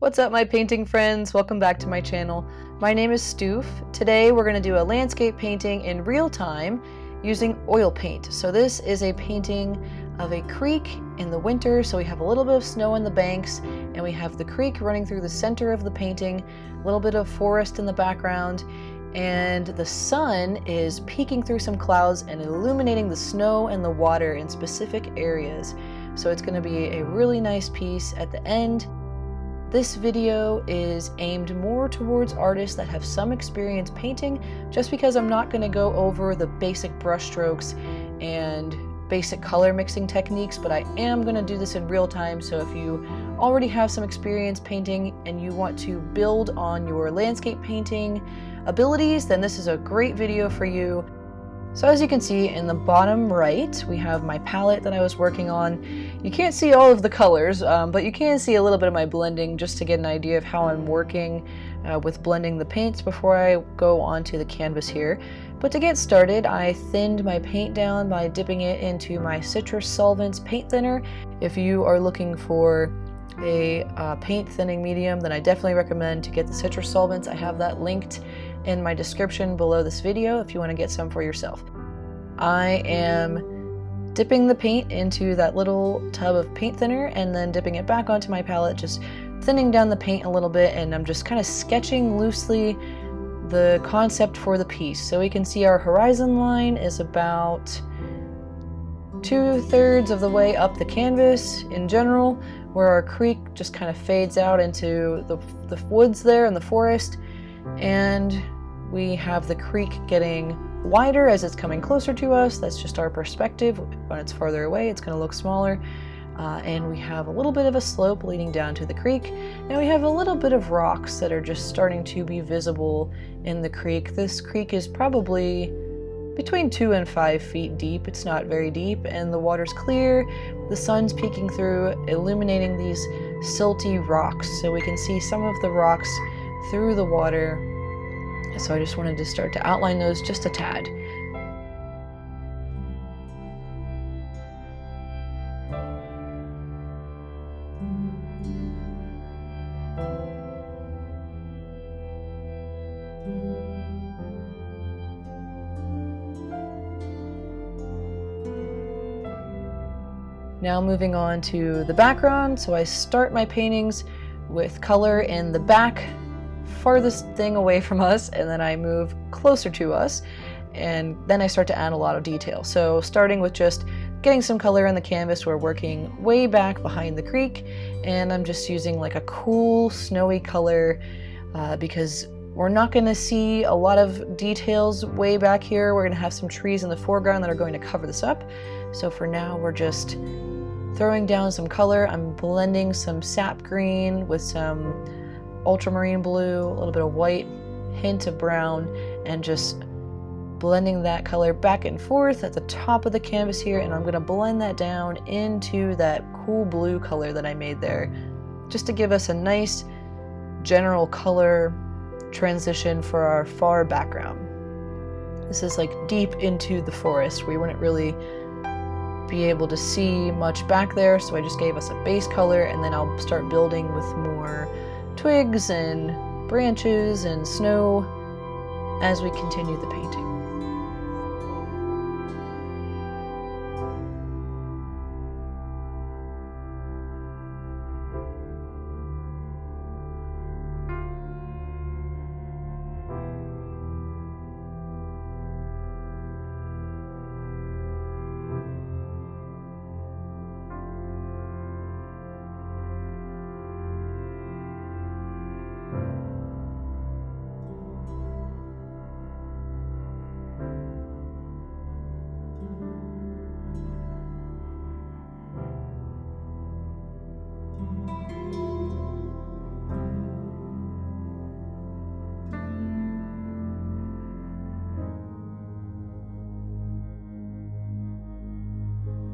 What's up, my painting friends? Welcome back to my channel. My name is Stoof. Today we're going to do a landscape painting in real time using oil paint. So this is a painting of a creek in the winter, so we have a little bit of snow on the banks and we have the creek running through the center of the painting, a little bit of forest in the background, and the sun is peeking through some clouds and illuminating the snow and the water in specific areas. So it's going to be a really nice piece at the end. This video is aimed more towards artists that have some experience painting, just because I'm not going to go over the basic brush strokes and basic color mixing techniques, but I am going to do this in real time. So if you already have some experience painting and you want to build on your landscape painting abilities, then this is a great video for you. So as you can see in the bottom right, we have my palette that I was working on. You can't see all of the colors, but you can see a little bit of my blending just to get an idea of how I'm working with blending the paints before I go onto the canvas here. But to get started, I thinned my paint down by dipping it into my Citrus Solvents paint thinner. If you are looking for a paint thinning medium, then I definitely recommend to get the Citrus Solvents. I have that linked in my description below this video if you want to get some for yourself. I am dipping the paint into that little tub of paint thinner and then dipping it back onto my palette, just thinning down the paint a little bit, and I'm just kind of sketching loosely the concept for the piece. So we can see our horizon line is about 2/3 of the way up the canvas in general, where our creek just kind of fades out into the woods there and the forest, and we have the creek getting wider as it's coming closer to us. That's just our perspective. When it's farther away, it's going to look smaller. And we have a little bit of a slope leading down to the creek, and we have a little bit of rocks that are just starting to be visible in the creek. This creek is probably between 2 and 5 feet deep. It's not very deep, and the water's clear. The sun's peeking through, illuminating these silty rocks, so we can see some of the rocks through the water. So I just wanted to start to outline those just a tad. Now moving on to the background. So I start my paintings with color in the back, farthest thing away from us, and then I move closer to us, and then I start to add a lot of detail. So starting with just getting some color in the canvas, we're working way back behind the creek, and I'm just using like a cool snowy color because we're not going to see a lot of details way back here. We're going to have some trees in the foreground that are going to cover this up. So for now, we're just throwing down some color. I'm blending some sap green with some ultramarine blue, a little bit of white, hint of brown, and just blending that color back and forth at the top of the canvas here, and I'm going to blend that down into that cool blue color that I made there, just to give us a nice general color transition for our far background. This is like deep into the forest. We wouldn't really be able to see much back there, so I just gave us a base color, and then I'll start building with more twigs and branches and snow as we continue the painting.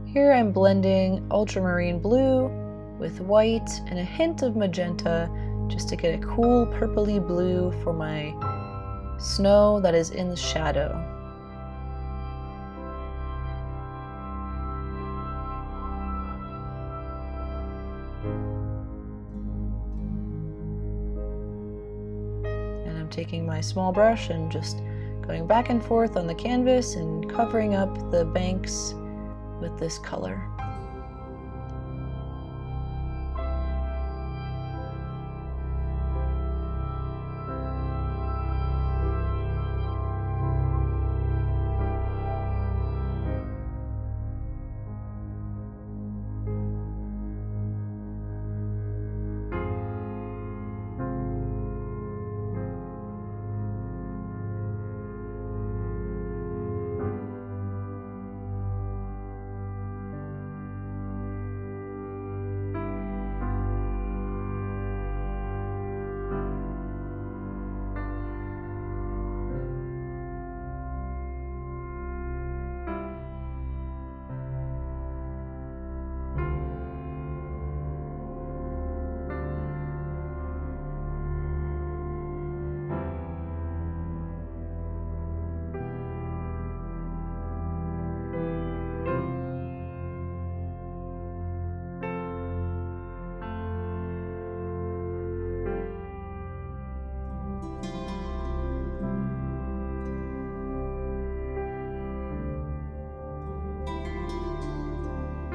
Here I'm blending ultramarine blue with white and a hint of magenta just to get a cool purpley blue for my snow that is in the shadow. I'm taking my small brush and just going back and forth on the canvas and covering up the banks with this color.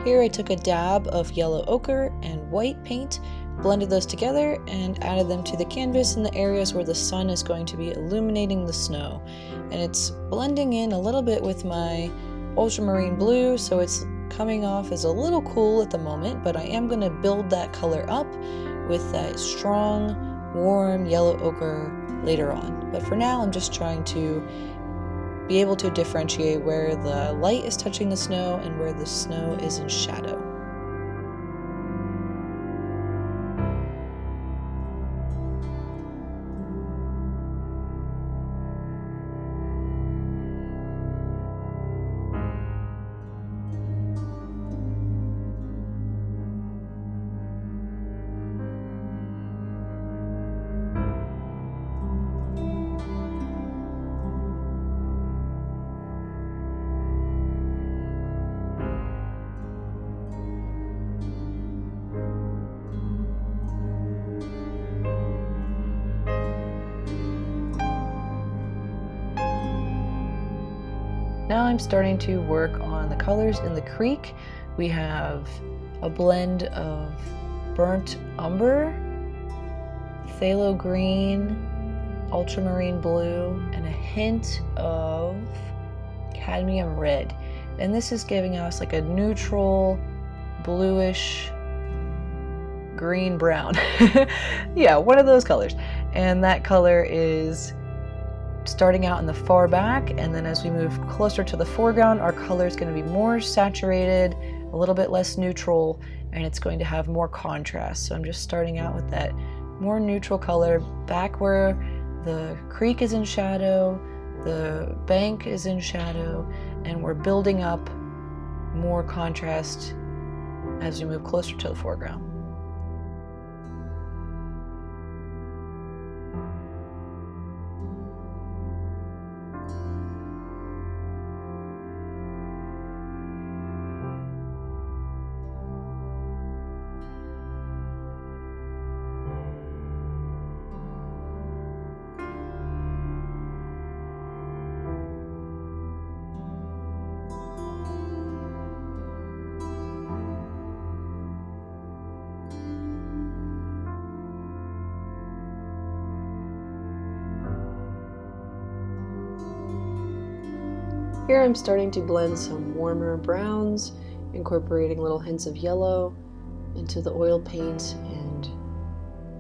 Here I took a dab of yellow ochre and white paint, blended those together, and added them to the canvas in the areas where the sun is going to be illuminating the snow. And it's blending in a little bit with my ultramarine blue, so it's coming off as a little cool at the moment, but I am going to build that color up with that strong, warm yellow ochre later on. But for now, I'm just trying to be able to differentiate where the light is touching the snow and where the snow is in shadow. Now I'm starting to work on the colors in the creek. We have a blend of burnt umber, phthalo green, ultramarine blue, and a hint of cadmium red. And this is giving us like a neutral, bluish, green brown. Yeah, one of those colors. And that color is starting out in the far back, and then as we move closer to the foreground, our color is going to be more saturated, a little bit less neutral, and it's going to have more contrast. So I'm just starting out with that more neutral color back where the creek is in shadow, the bank is in shadow, and we're building up more contrast as we move closer to the foreground. Here I'm starting to blend some warmer browns, incorporating little hints of yellow into the oil paint, and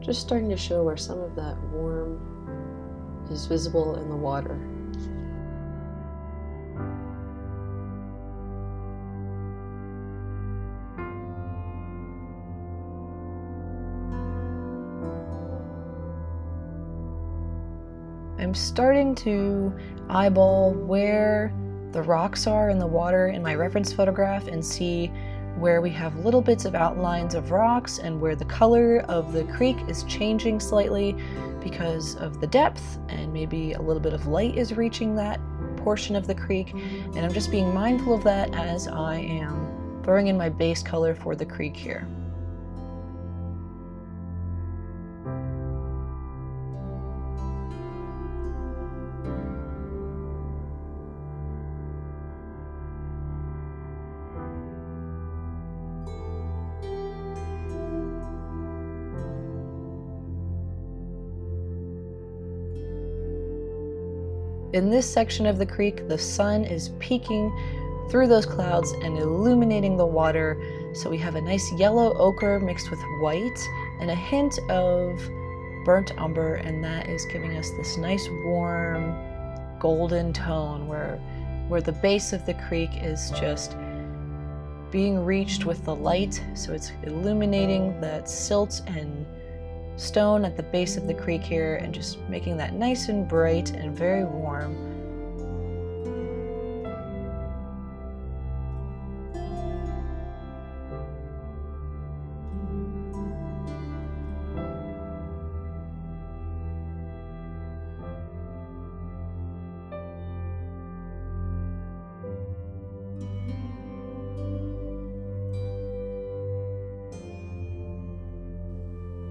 just starting to show where some of that warm is visible in the water. I'm starting to eyeball where the rocks are in the water in my reference photograph and see where we have little bits of outlines of rocks and where the color of the creek is changing slightly because of the depth, and maybe a little bit of light is reaching that portion of the creek. And I'm just being mindful of that as I am throwing in my base color for the creek here. in this section of the creek, the sun is peeking through those clouds and illuminating the water. So we have a nice yellow ochre mixed with white and a hint of burnt umber, and that is giving us this nice warm golden tone where the base of the creek is just being reached with the light. So it's illuminating that silt and stone at the base of the creek here and just making that nice and bright and very warm.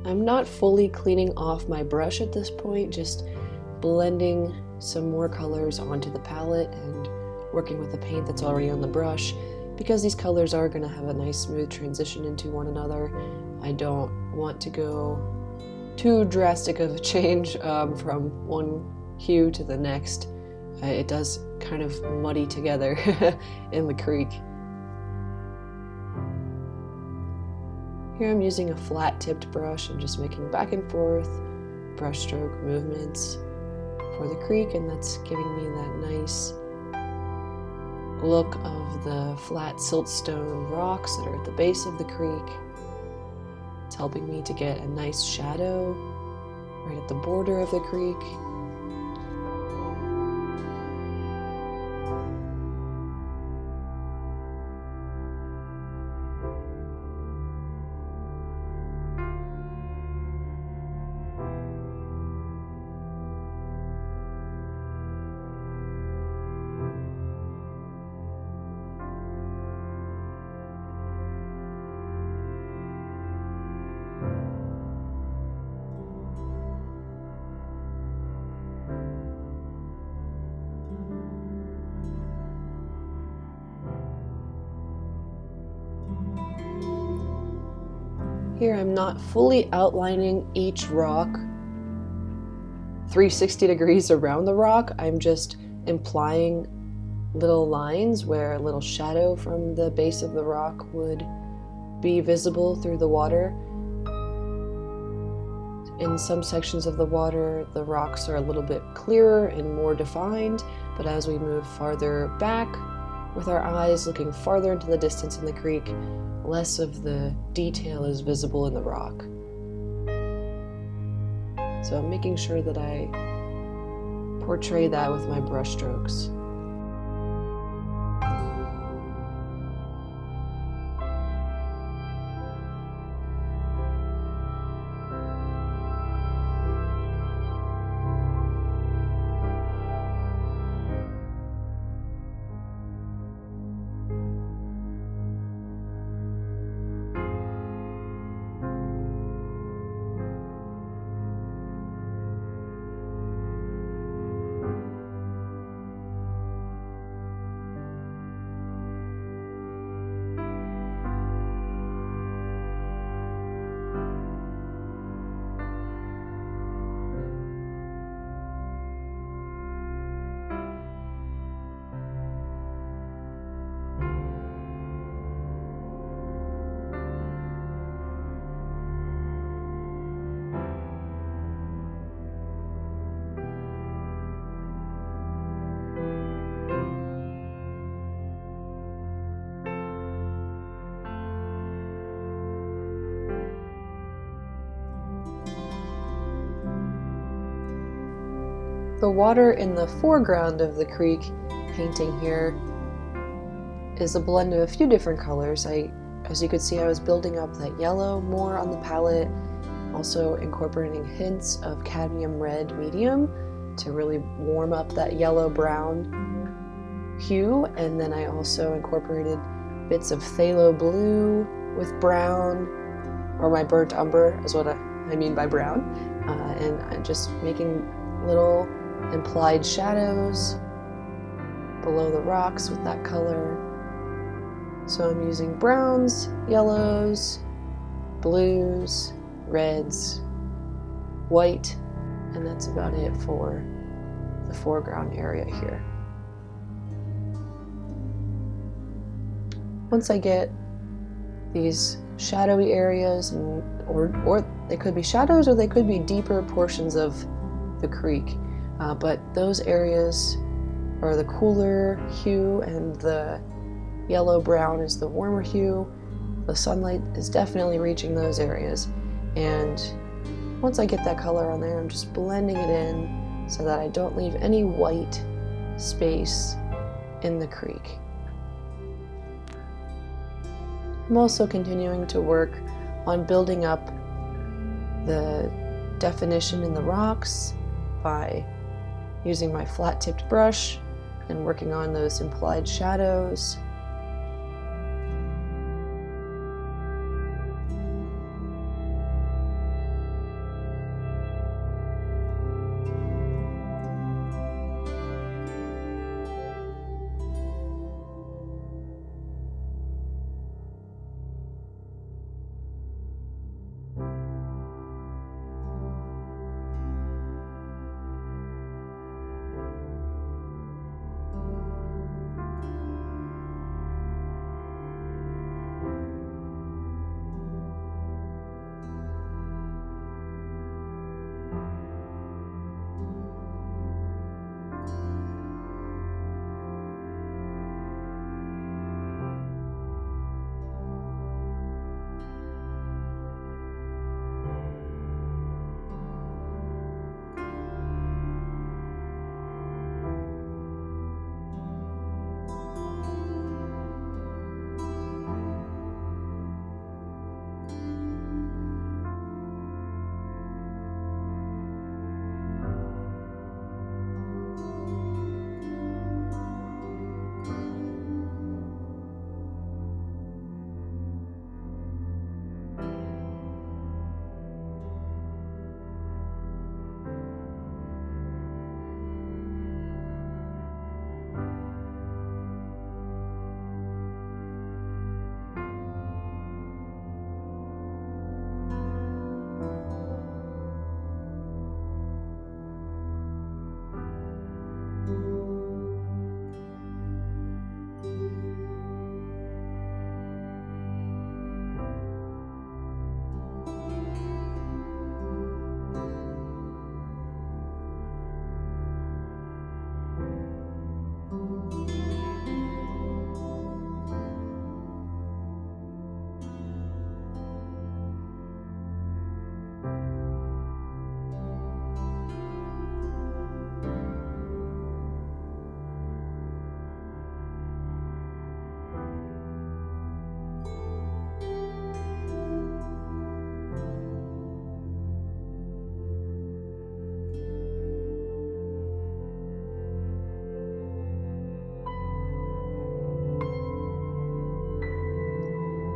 I'm not fully cleaning off my brush at this point, just blending some more colors onto the palette and working with the paint that's already on the brush. Because these colors are going to have a nice smooth transition into one another, I don't want to go too drastic of a change from one hue to the next. It does kind of muddy together in the creek. Here I'm using a flat-tipped brush and just making back and forth brushstroke movements for the creek, and that's giving me that nice look of the flat siltstone rocks that are at the base of the creek. It's helping me to get a nice shadow right at the border of the creek. Here I'm not fully outlining each rock 360 degrees around the rock. I'm just implying little lines where a little shadow from the base of the rock would be visible through the water. In some sections of the water, the rocks are a little bit clearer and more defined, but as we move farther back with our eyes looking farther into the distance in the creek, less of the detail is visible in the rock. So I'm making sure that I portray that with my brush strokes. The water in the foreground of the creek painting here is a blend of a few different colors. As you could see, I was building up that yellow more on the palette, also incorporating hints of cadmium red medium to really warm up that yellow-brown hue, and then I also incorporated bits of phthalo blue with brown, or my burnt umber is what I mean by brown, and I'm just making little implied shadows below the rocks with that color. So I'm using browns, yellows, blues, reds, white, and that's about it for the foreground area here. Once I get these shadowy areas, or they could be shadows or they could be deeper portions of the creek, but those areas are the cooler hue and the yellow-brown is the warmer hue. The sunlight is definitely reaching those areas, and once I get that color on there, I'm just blending it in so that I don't leave any white space in the creek. I'm also continuing to work on building up the definition in the rocks by using my flat-tipped brush and working on those implied shadows.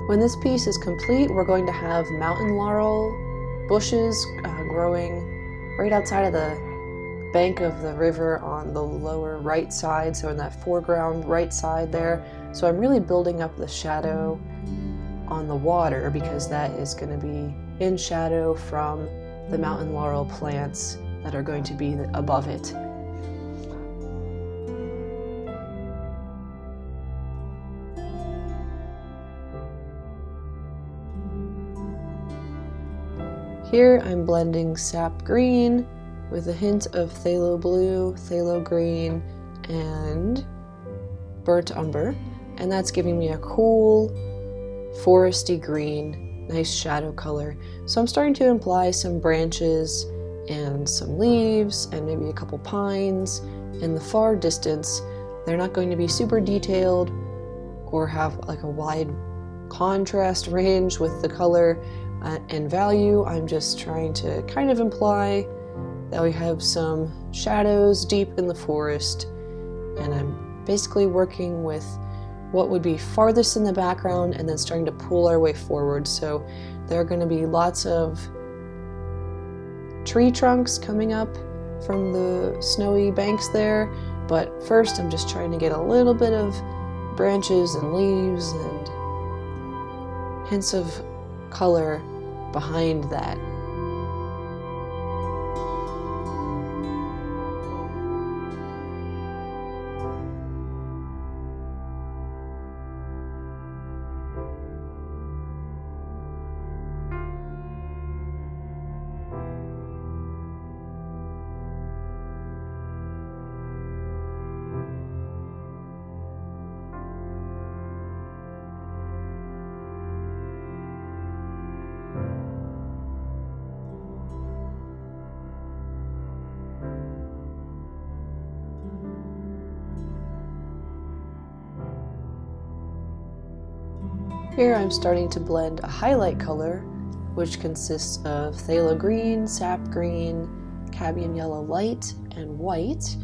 When this piece is complete, we're going to have mountain laurel bushes growing right outside of the bank of the river on the lower right side, so in that foreground right side there. So I'm really building up the shadow on the water because that is going to be in shadow from the mountain laurel plants that are going to be above it. Here I'm blending sap green with a hint of phthalo blue, phthalo green, and burnt umber, and that's giving me a cool foresty green, nice shadow color. So I'm starting to imply some branches and some leaves and maybe a couple pines in the far distance. They're not going to be super detailed or have like a wide contrast range with the color and value. I'm just trying to kind of imply that we have some shadows deep in the forest, and I'm basically working with what would be farthest in the background and then starting to pull our way forward. So there are going to be lots of tree trunks coming up from the snowy banks there, but first I'm just trying to get a little bit of branches and leaves and hints of color behind that. Here I'm starting to blend a highlight color, which consists of phthalo green, sap green, cadmium yellow light, and white.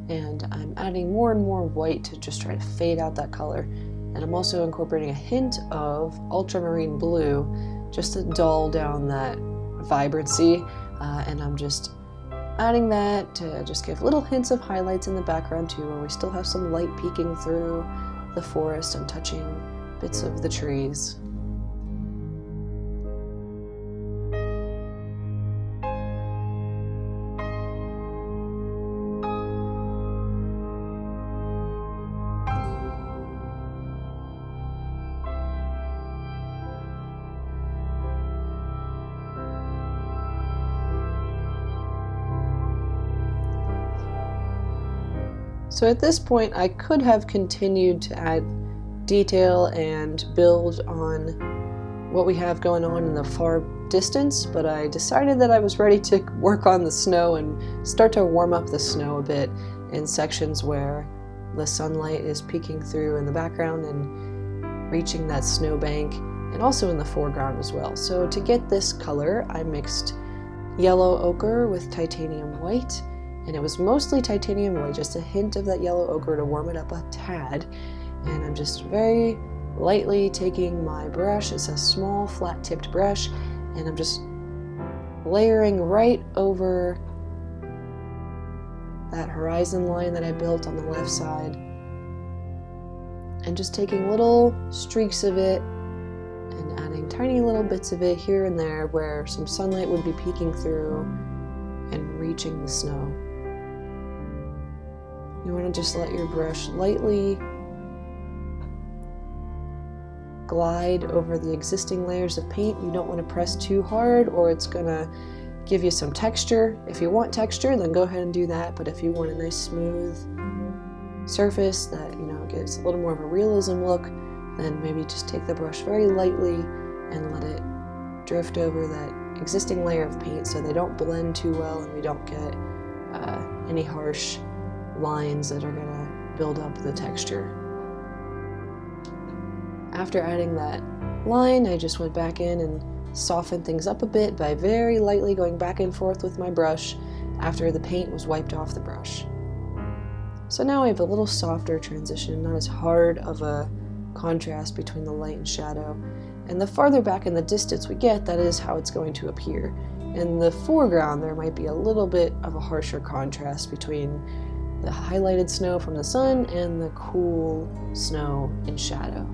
And I'm adding more and more white to just try to fade out that color. And I'm also incorporating a hint of ultramarine blue just to dull down that vibrancy. And I'm just adding that to just give little hints of highlights in the background too, where we still have some light peeking through the forest and touching bits of the trees. So at this point, I could have continued to add detail and build on what we have going on in the far distance, but I decided that I was ready to work on the snow and start to warm up the snow a bit in sections where the sunlight is peeking through in the background and reaching that snowbank, and also in the foreground as well. So to get this color, I mixed yellow ochre with titanium white, and it was mostly titanium white, just a hint of that yellow ochre to warm it up a tad. And I'm just very lightly taking my brush, it's a small flat-tipped brush, and I'm just layering right over that horizon line that I built on the left side, and just taking little streaks of it and adding tiny little bits of it here and there where some sunlight would be peeking through and reaching the snow. You want to just let your brush lightly glide over the existing layers of paint. You don't want to press too hard or it's going to give you some texture. If you want texture, then go ahead and do that, but if you want a nice smooth surface that, gives a little more of a realism look, then maybe just take the brush very lightly and let it drift over that existing layer of paint so they don't blend too well and we don't get any harsh lines that are going to build up the texture. After adding that line, I just went back in and softened things up a bit by very lightly going back and forth with my brush after the paint was wiped off the brush. So now I have a little softer transition, not as hard of a contrast between the light and shadow. And the farther back in the distance we get, that is how it's going to appear. In the foreground, there might be a little bit of a harsher contrast between the highlighted snow from the sun and the cool snow in shadow.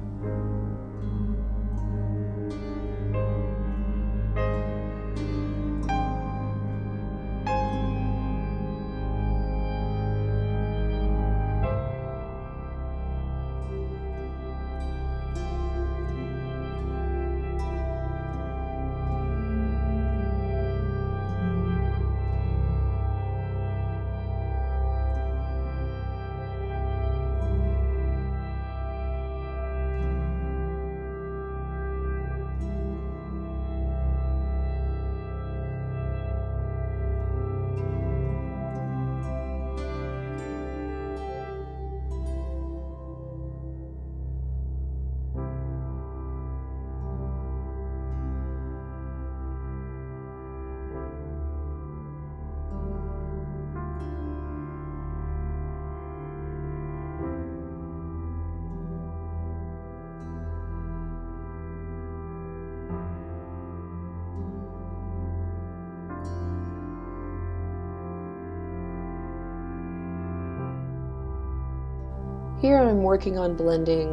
Here I'm working on blending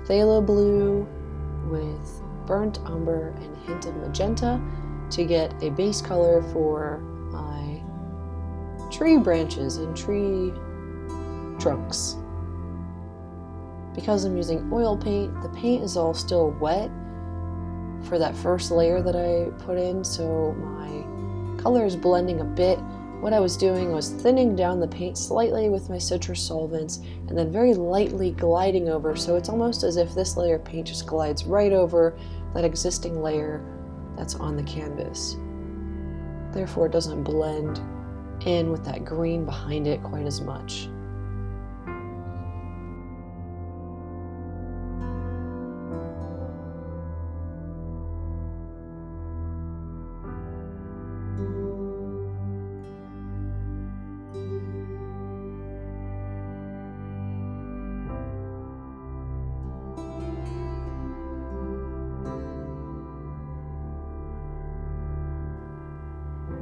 phthalo blue with burnt umber and a hint of magenta to get a base color for my tree branches and tree trunks. Because I'm using oil paint, the paint is all still wet for that first layer that I put in, so my color is blending a bit. What I was doing was thinning down the paint slightly with my citrus solvents and then very lightly gliding over, so it's almost as if this layer of paint just glides right over that existing layer that's on the canvas. Therefore, it doesn't blend in with that green behind it quite as much.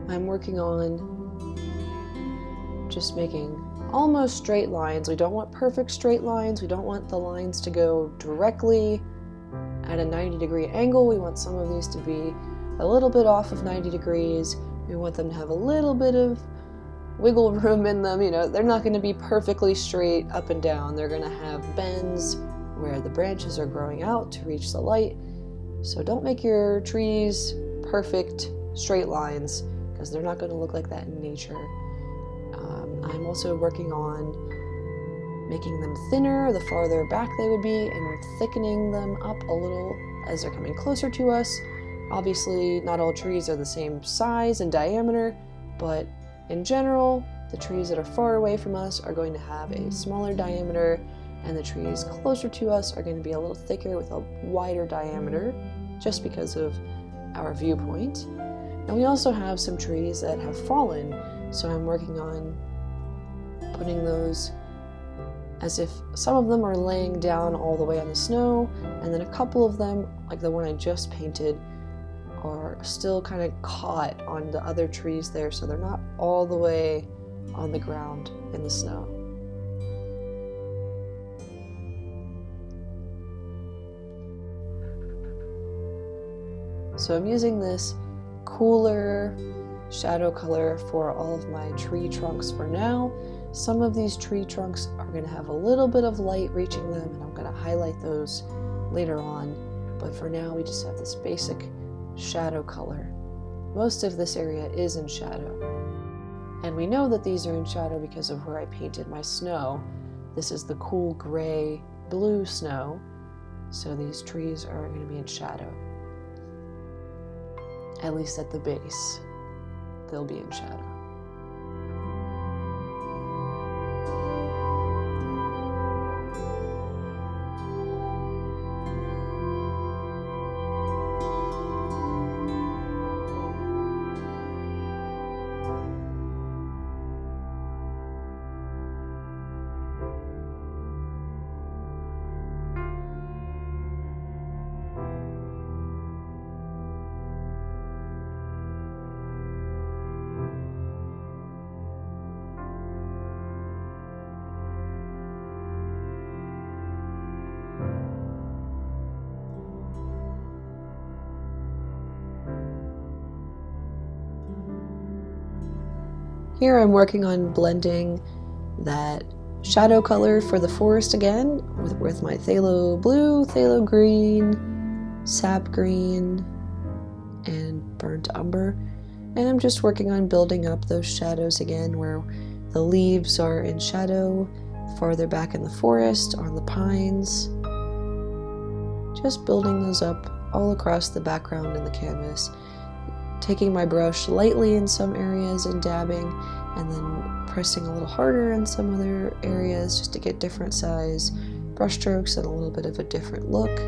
I'm working on just making almost straight lines. We don't want perfect straight lines. We don't want the lines to go directly at a 90-degree angle. We want some of these to be a little bit off of 90 degrees. We want them to have a little bit of wiggle room in them. You know, they're not going to be perfectly straight up and down. They're going to have bends where the branches are growing out to reach the light. So don't make your trees perfect straight lines, because they're not going to look like that in nature. I'm also working on making them thinner the farther back they would be, and thickening them up a little as they're coming closer to us. Obviously, not all trees are the same size and diameter, but in general, the trees that are far away from us are going to have a smaller diameter, and the trees closer to us are going to be a little thicker with a wider diameter, just because of our viewpoint. And we also have some trees that have fallen, so I'm working on putting those as if some of them are laying down all the way on the snow, and then a couple of them, like the one I just painted, are still kind of caught on the other trees there, so they're not all the way on the ground in the snow. So I'm using this cooler shadow color for all of my tree trunks for now. Some of these tree trunks are going to have a little bit of light reaching them, and I'm going to highlight those later on. But for now, we just have this basic shadow color. Most of this area is in shadow. And we know that these are in shadow because of where I painted my snow. This is the cool gray blue snow, so these trees are going to be in shadow. At least at the base, they'll be in shadow. Here I'm working on blending that shadow color for the forest again with my phthalo blue, phthalo green, sap green, and burnt umber. And I'm just working on building up those shadows again where the leaves are in shadow farther back in the forest on the pines. Just building those up all across the background in the canvas. Taking my brush lightly in some areas and dabbing, and then pressing a little harder in some other areas just to get different size brush strokes and a little bit of a different look.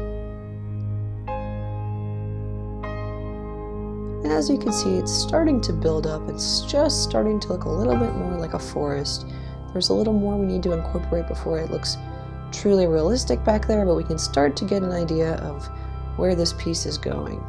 And as you can see, it's starting to build up. It's just starting to look a little bit more like a forest. There's a little more we need to incorporate before it looks truly realistic back there, but we can start to get an idea of where this piece is going.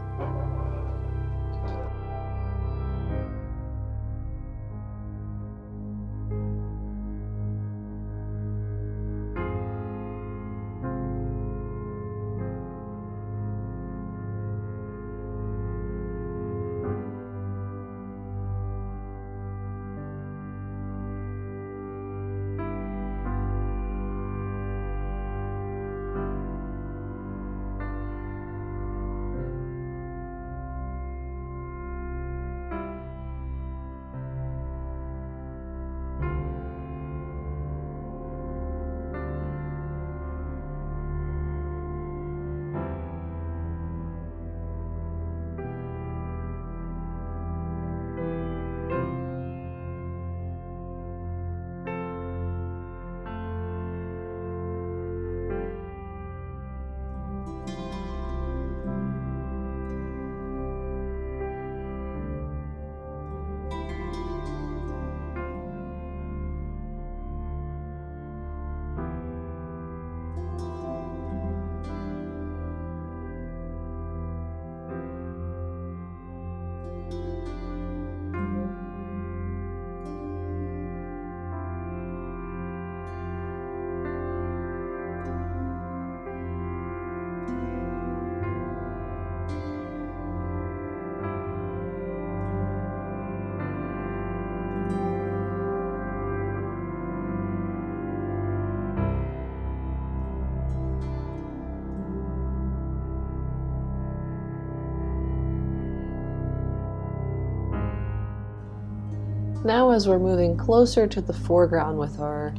Now as we're moving closer to the foreground with our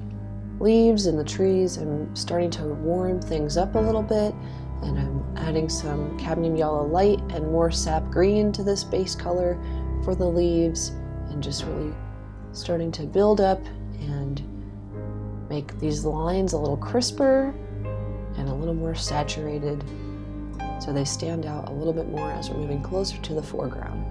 leaves and the trees, I'm starting to warm things up a little bit, and I'm adding some cadmium yellow light and more sap green to this base color for the leaves, and just really starting to build up and make these lines a little crisper and a little more saturated so they stand out a little bit more as we're moving closer to the foreground.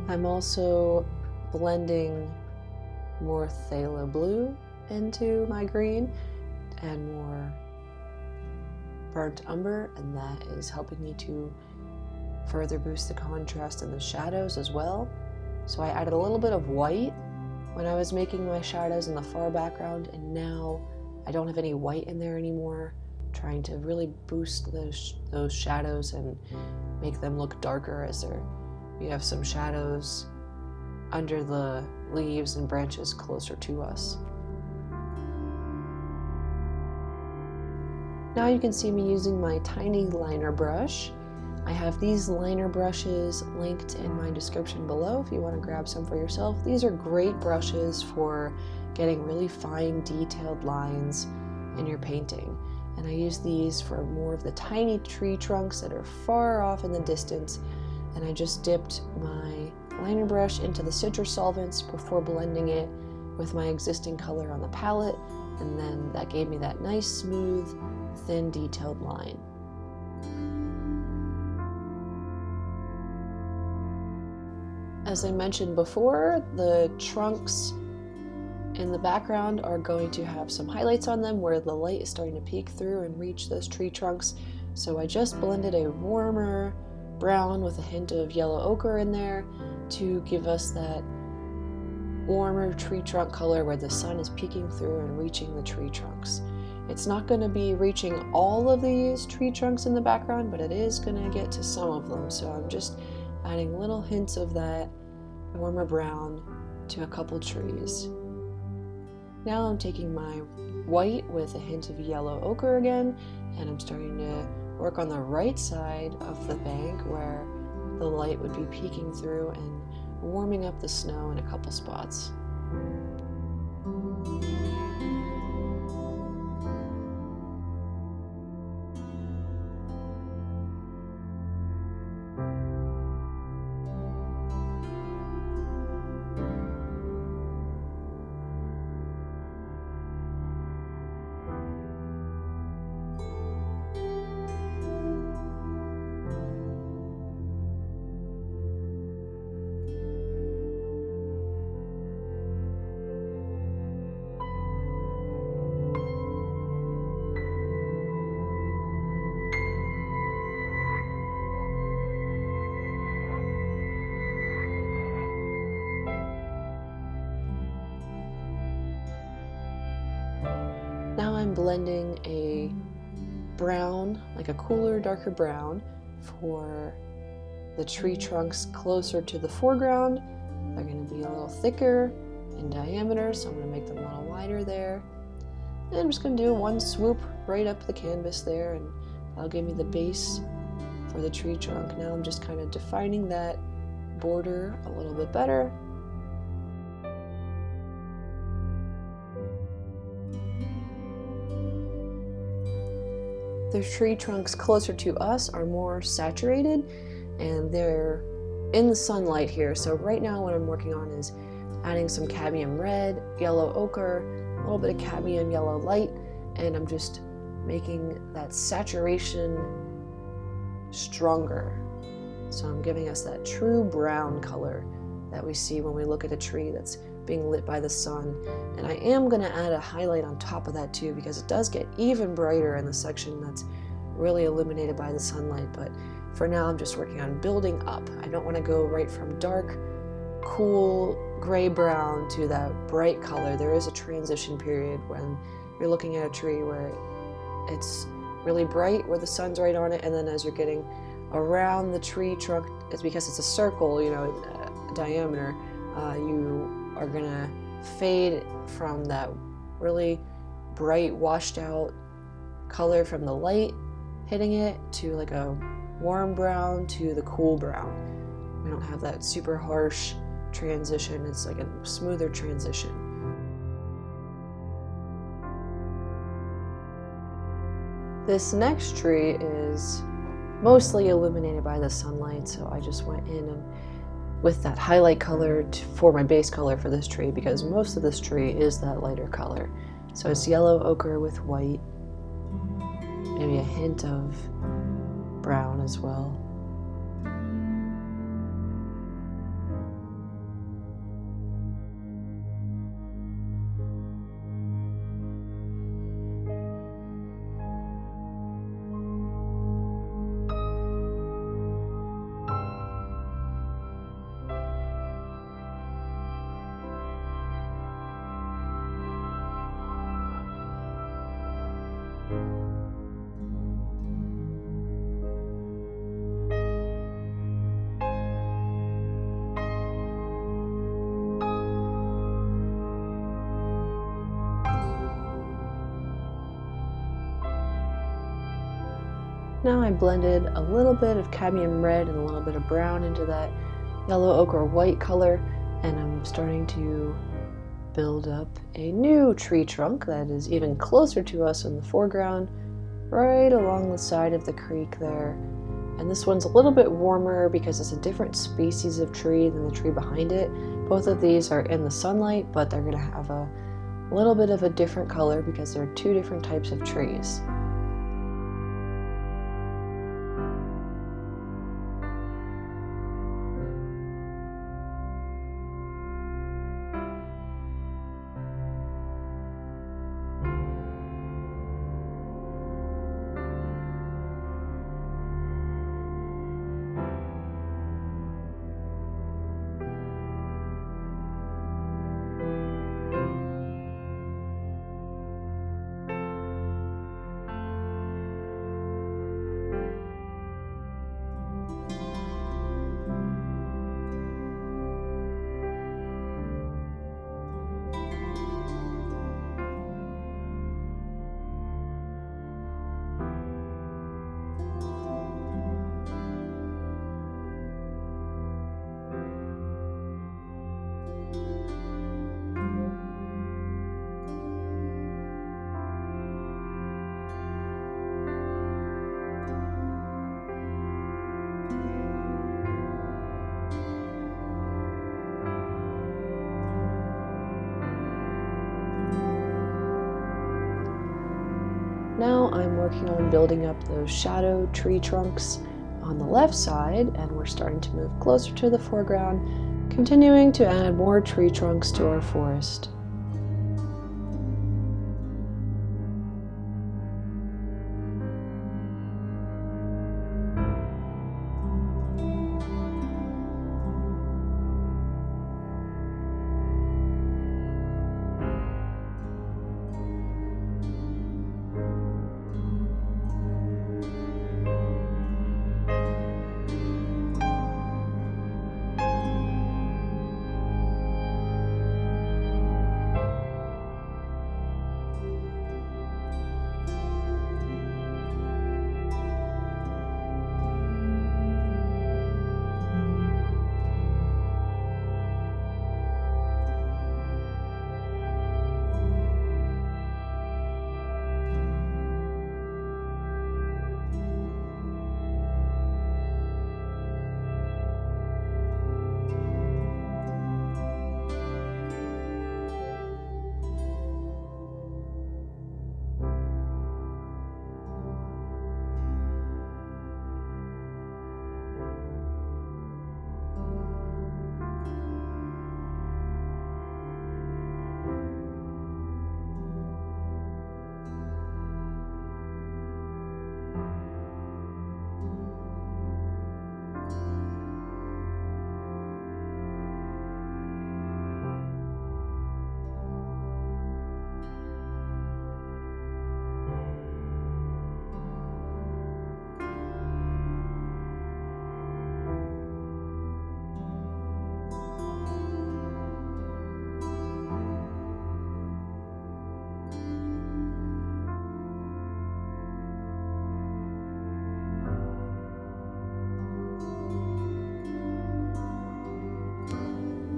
I'm also blending more phthalo blue into my green and more burnt umber, and that is helping me to further boost the contrast in the shadows as well. So I added a little bit of white when I was making my shadows in the far background, and now I don't have any white in there anymore, trying to really boost those shadows and make them look darker as we have some shadows under the leaves and branches closer to us. Now you can see me using my tiny liner brush. I have these liner brushes linked in my description below if you want to grab some for yourself. These are great brushes for getting really fine detailed lines in your painting. And I use these for more of the tiny tree trunks that are far off in the distance. And I just dipped my liner brush into the citrus solvents before blending it with my existing color on the palette, and then that gave me that nice, smooth, thin, detailed line. As I mentioned before, the trunks in the background are going to have some highlights on them where the light is starting to peek through and reach those tree trunks. So I just blended a warmer brown with a hint of yellow ochre in there to give us that warmer tree trunk color where the sun is peeking through and reaching the tree trunks. It's not going to be reaching all of these tree trunks in the background, but it is going to get to some of them. So I'm just adding little hints of that warmer brown to a couple trees. Now I'm taking my white with a hint of yellow ochre again, and I'm starting to work on the right side of the bank where the light would be peeking through and warming up the snow in a couple spots. Now I'm blending a brown, like a cooler, darker brown for the tree trunks closer to the foreground. They're going to be a little thicker in diameter, so I'm going to make them a little wider there. And I'm just going to do one swoop right up the canvas there, and that'll give me the base for the tree trunk. Now I'm just kind of defining that border a little bit better. The tree trunks closer to us are more saturated and they're in the sunlight here. So right now what I'm working on is adding some cadmium red, yellow ochre, a little bit of cadmium yellow light, and I'm just making that saturation stronger. So I'm giving us that true brown color that we see when we look at a tree that's being lit by the sun. And I am going to add a highlight on top of that too, because it does get even brighter in the section that's really illuminated by the sunlight. But for now I'm just working on building up. I don't want to go right from dark, cool gray brown to that bright color. There is a transition period when you're looking at a tree where it's really bright, where the sun's right on it, and then as you're getting around the tree trunk, it's because it's a circle, diameter, you are gonna fade from that really bright washed out color from the light hitting it to like a warm brown to the cool brown. We don't have that super harsh transition. It's like a smoother transition. This next tree is mostly illuminated by the sunlight, so I just went in and with that highlight color for my base color for this tree, because most of this tree is that lighter color. So it's yellow ochre with white, maybe a hint of brown as well. Now I blended a little bit of cadmium red and a little bit of brown into that yellow ochre white color, and I'm starting to build up a new tree trunk that is even closer to us in the foreground, right along the side of the creek there. And this one's a little bit warmer because it's a different species of tree than the tree behind it. Both of these are in the sunlight, but they're going to have a little bit of a different color because they're two different types of trees. Now I'm working on building up those shadow tree trunks on the left side, and we're starting to move closer to the foreground, continuing to add more tree trunks to our forest.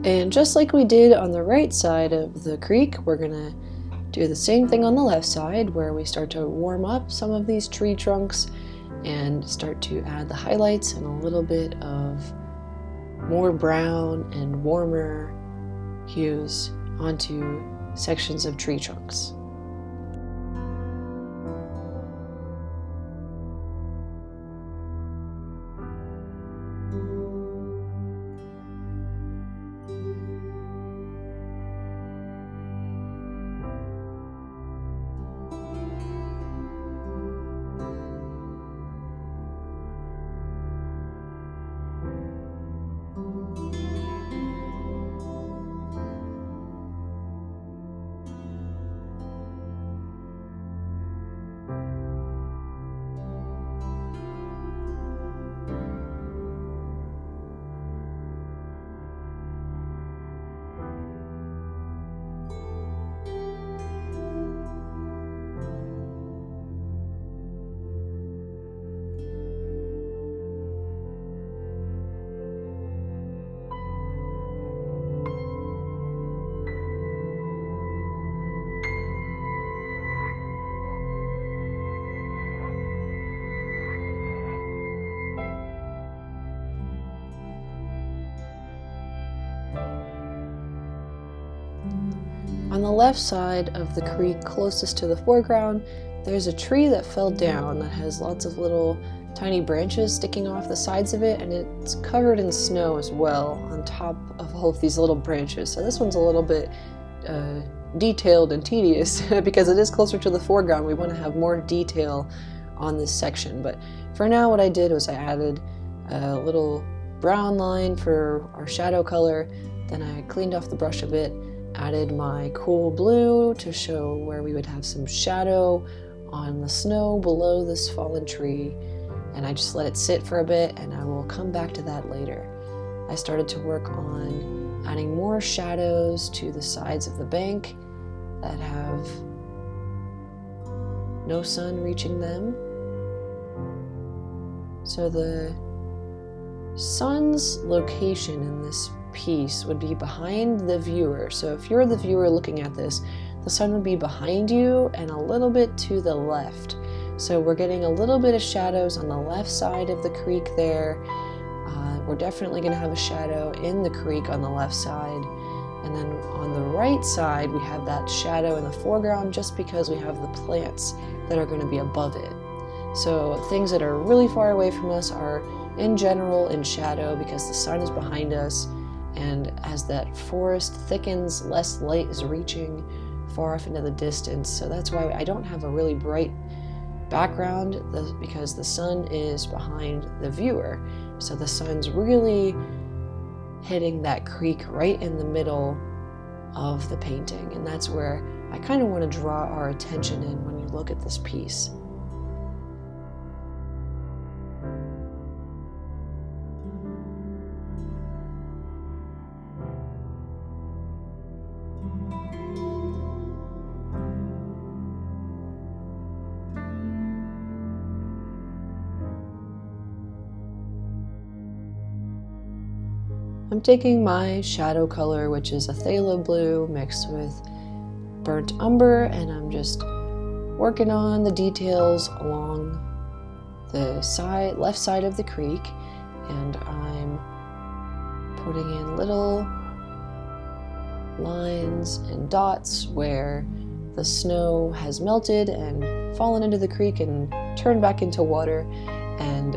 And just like we did on the right side of the creek, we're gonna do the same thing on the left side, where we start to warm up some of these tree trunks and start to add the highlights and a little bit of more brown and warmer hues onto sections of tree trunks. On the left side of the creek closest to the foreground, there's a tree that fell down that has lots of little tiny branches sticking off the sides of it, and it's covered in snow as well on top of all of these little branches. So this one's a little bit detailed and tedious because it is closer to the foreground. We want to have more detail on this section, but for now what I did was I added a little brown line for our shadow color, then I cleaned off the brush a bit, added my cool blue to show where we would have some shadow on the snow below this fallen tree, and I just let it sit for a bit, and I will come back to that later. I started to work on adding more shadows to the sides of the bank that have no sun reaching them. So the sun's location in this piece would be behind the viewer. So if you're the viewer looking at this, the sun would be behind you and a little bit to the left. So we're getting a little bit of shadows on the left side of the creek there. We're definitely going to have a shadow in the creek on the left side. And then on the right side, we have that shadow in the foreground just because we have the plants that are going to be above it. So things that are really far away from us are in general in shadow because the sun is behind us. And as that forest thickens, less light is reaching far off into the distance. So that's why I don't have a really bright background, because the sun is behind the viewer. So the sun's really hitting that creek right in the middle of the painting. And that's where I kind of want to draw our attention in when you look at this piece. I'm taking my shadow color, which is a phthalo blue mixed with burnt umber, and I'm just working on the details along the left side of the creek, and I'm putting in little lines and dots where the snow has melted and fallen into the creek and turned back into water, and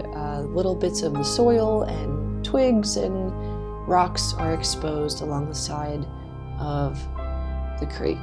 little bits of the soil and twigs and rocks are exposed along the side of the creek.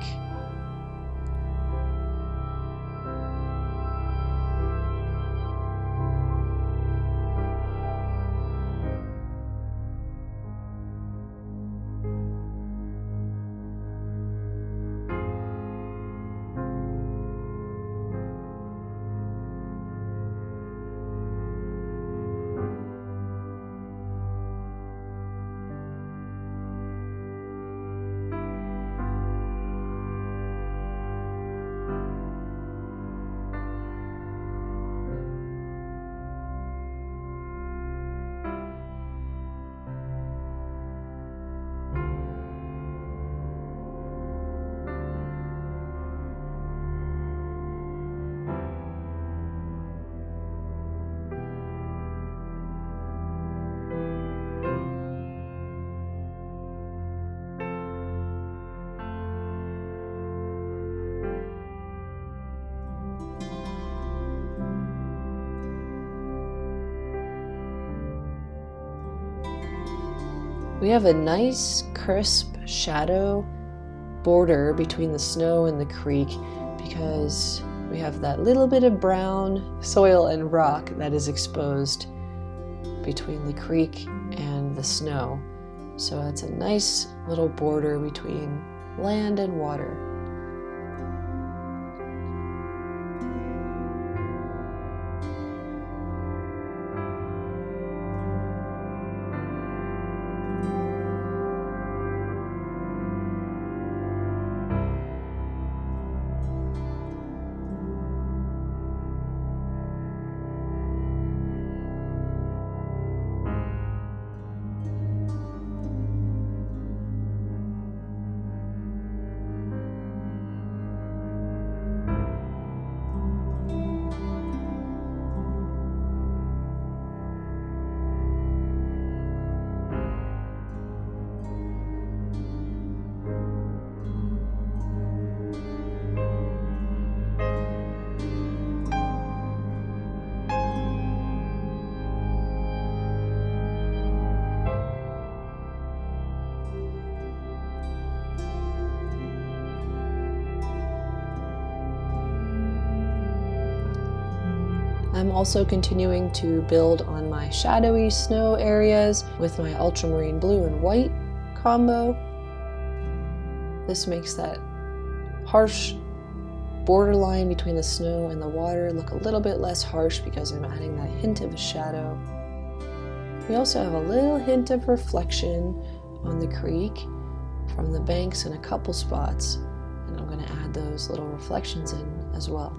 We have a nice crisp shadow border between the snow and the creek because we have that little bit of brown soil and rock that is exposed between the creek and the snow. So it's a nice little border between land and water. I'm also continuing to build on my shadowy snow areas with my ultramarine blue and white combo. This makes that harsh borderline between the snow and the water look a little bit less harsh because I'm adding that hint of a shadow. We also have a little hint of reflection on the creek from the banks in a couple spots, and I'm going to add those little reflections in as well.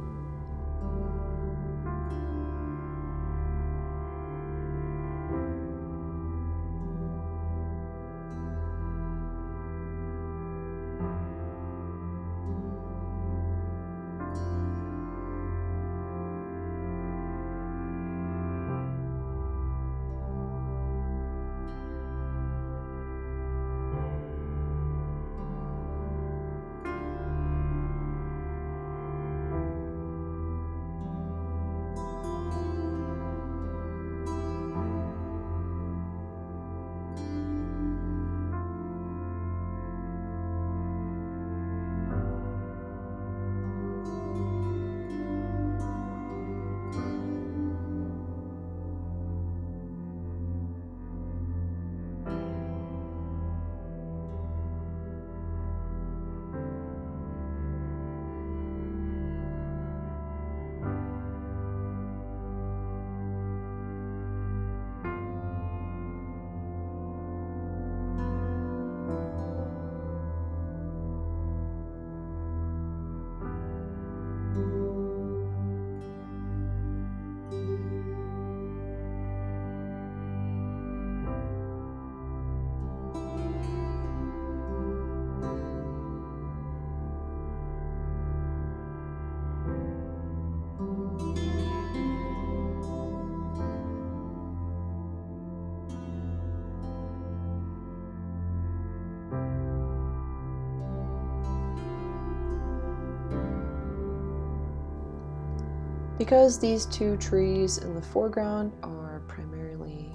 Because these two trees in the foreground are primarily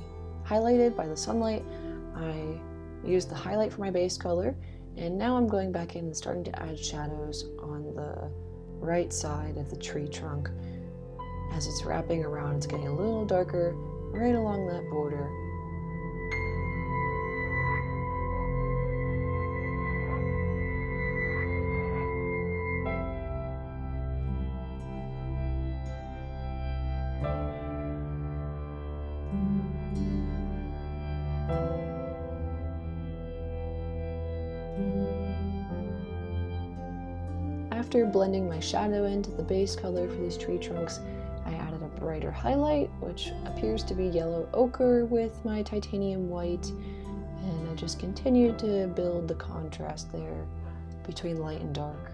highlighted by the sunlight, I used the highlight for my base color, and now I'm going back in and starting to add shadows on the right side of the tree trunk. As it's wrapping around, it's getting a little darker right along that border. After blending my shadow into the base color for these tree trunks, I added a brighter highlight, which appears to be yellow ochre with my titanium white, and I just continued to build the contrast there between light and dark.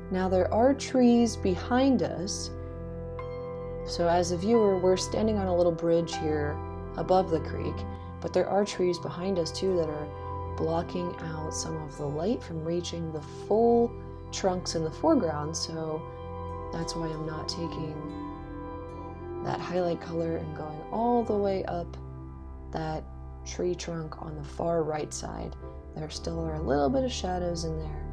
Now there are trees behind us, so as a viewer, we're standing on a little bridge here above the creek, but there are trees behind us too that are blocking out some of the light from reaching the full trunks in the foreground, so that's why I'm not taking that highlight color and going all the way up that tree trunk on the far right side. There still are a little bit of shadows in there.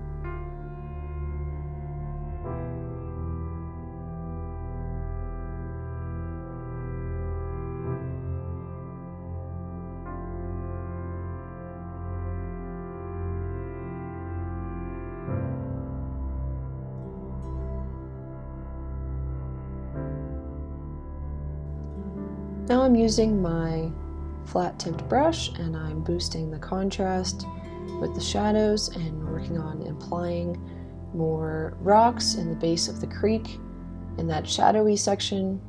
Now I'm using my flat-tipped brush and I'm boosting the contrast with the shadows and working on implying more rocks in the base of the creek in that shadowy section.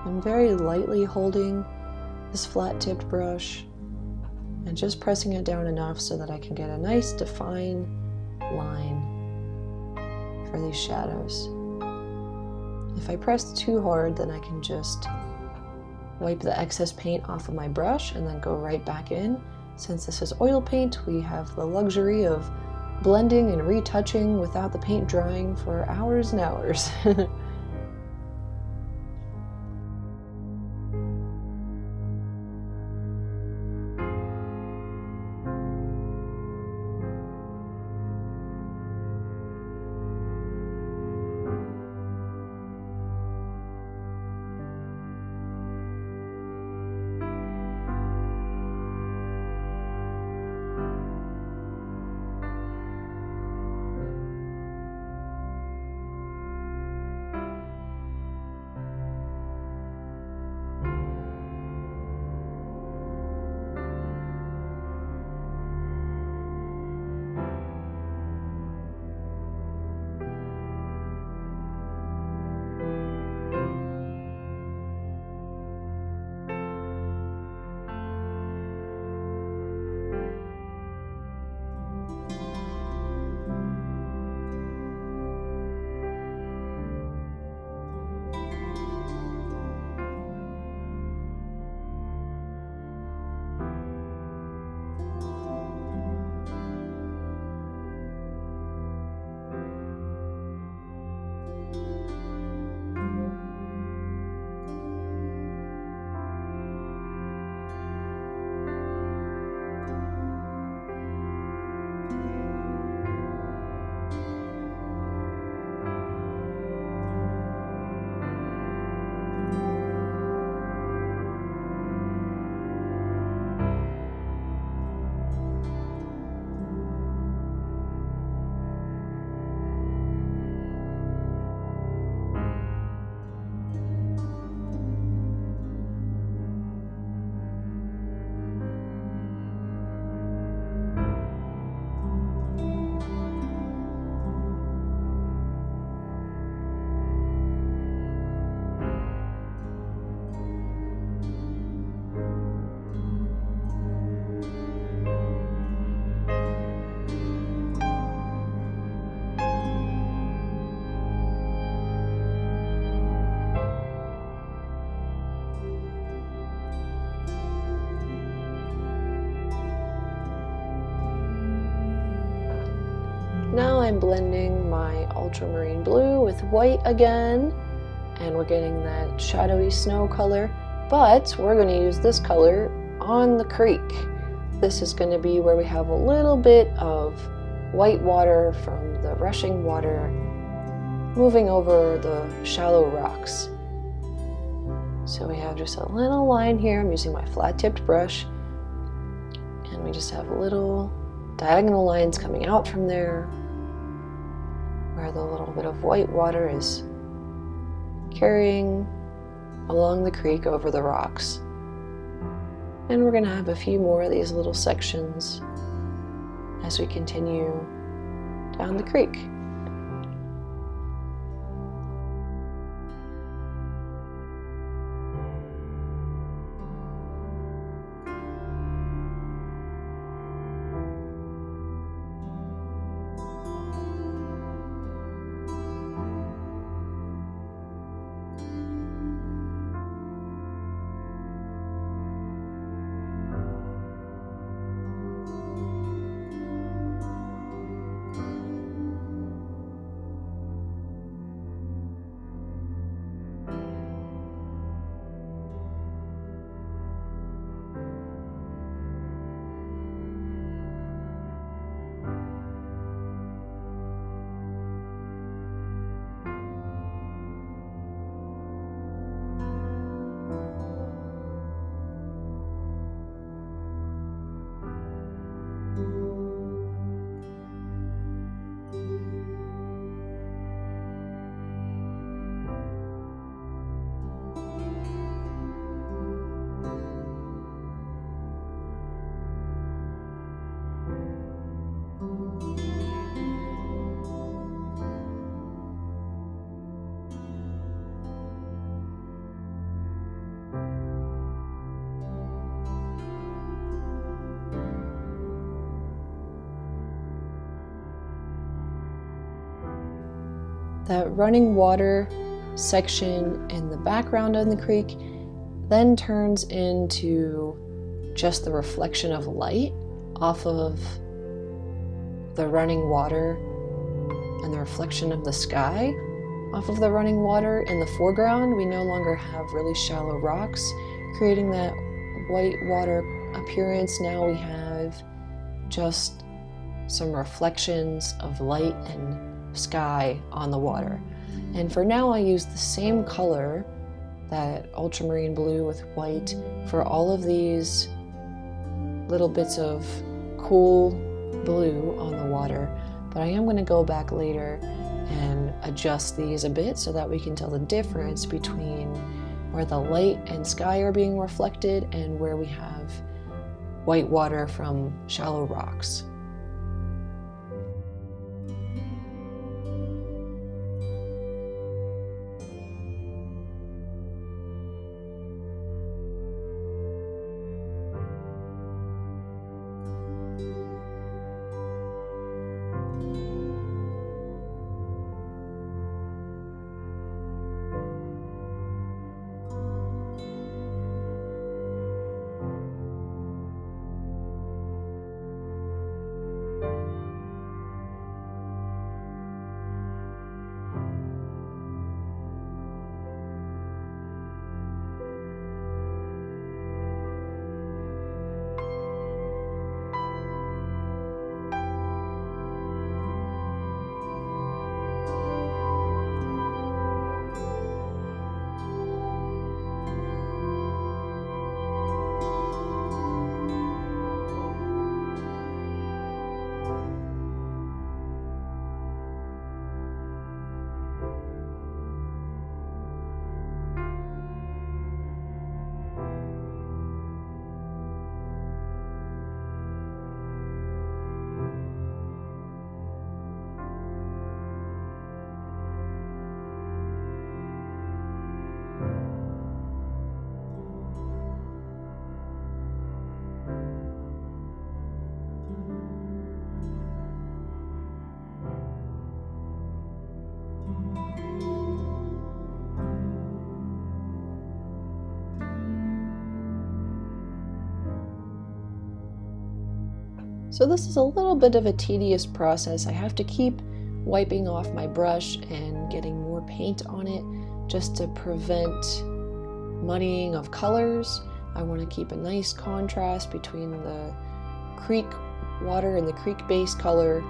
I'm very lightly holding this flat-tipped brush and just pressing it down enough so that I can get a nice defined line for these shadows. If I press too hard, then I can just wipe the excess paint off of my brush and then go right back in. Since this is oil paint, we have the luxury of blending and retouching without the paint drying for hours and hours. Now I'm blending my ultramarine blue with white again, and we're getting that shadowy snow color, but we're going to use this color on the creek. This is going to be where we have a little bit of white water from the rushing water moving over the shallow rocks. So we have just a little line here. I'm using my flat-tipped brush, and we just have little diagonal lines coming out from there where the little bit of white water is carrying along the creek over the rocks. And we're going to have a few more of these little sections as we continue down the creek. That running water section in the background of the creek then turns into just the reflection of light off of the running water and the reflection of the sky off of the running water. In the foreground, we no longer have really shallow rocks creating that white water appearance. Now we have just some reflections of light and sky on the water. And for now I use the same color, that ultramarine blue with white, for all of these little bits of cool blue on the water. But I am going to go back later and adjust these a bit so that we can tell the difference between where the light and sky are being reflected and where we have white water from shallow rocks. So this is a little bit of a tedious process. I have to keep wiping off my brush and getting more paint on it just to prevent muddying of colors. I want to keep a nice contrast between the creek water and the creek base color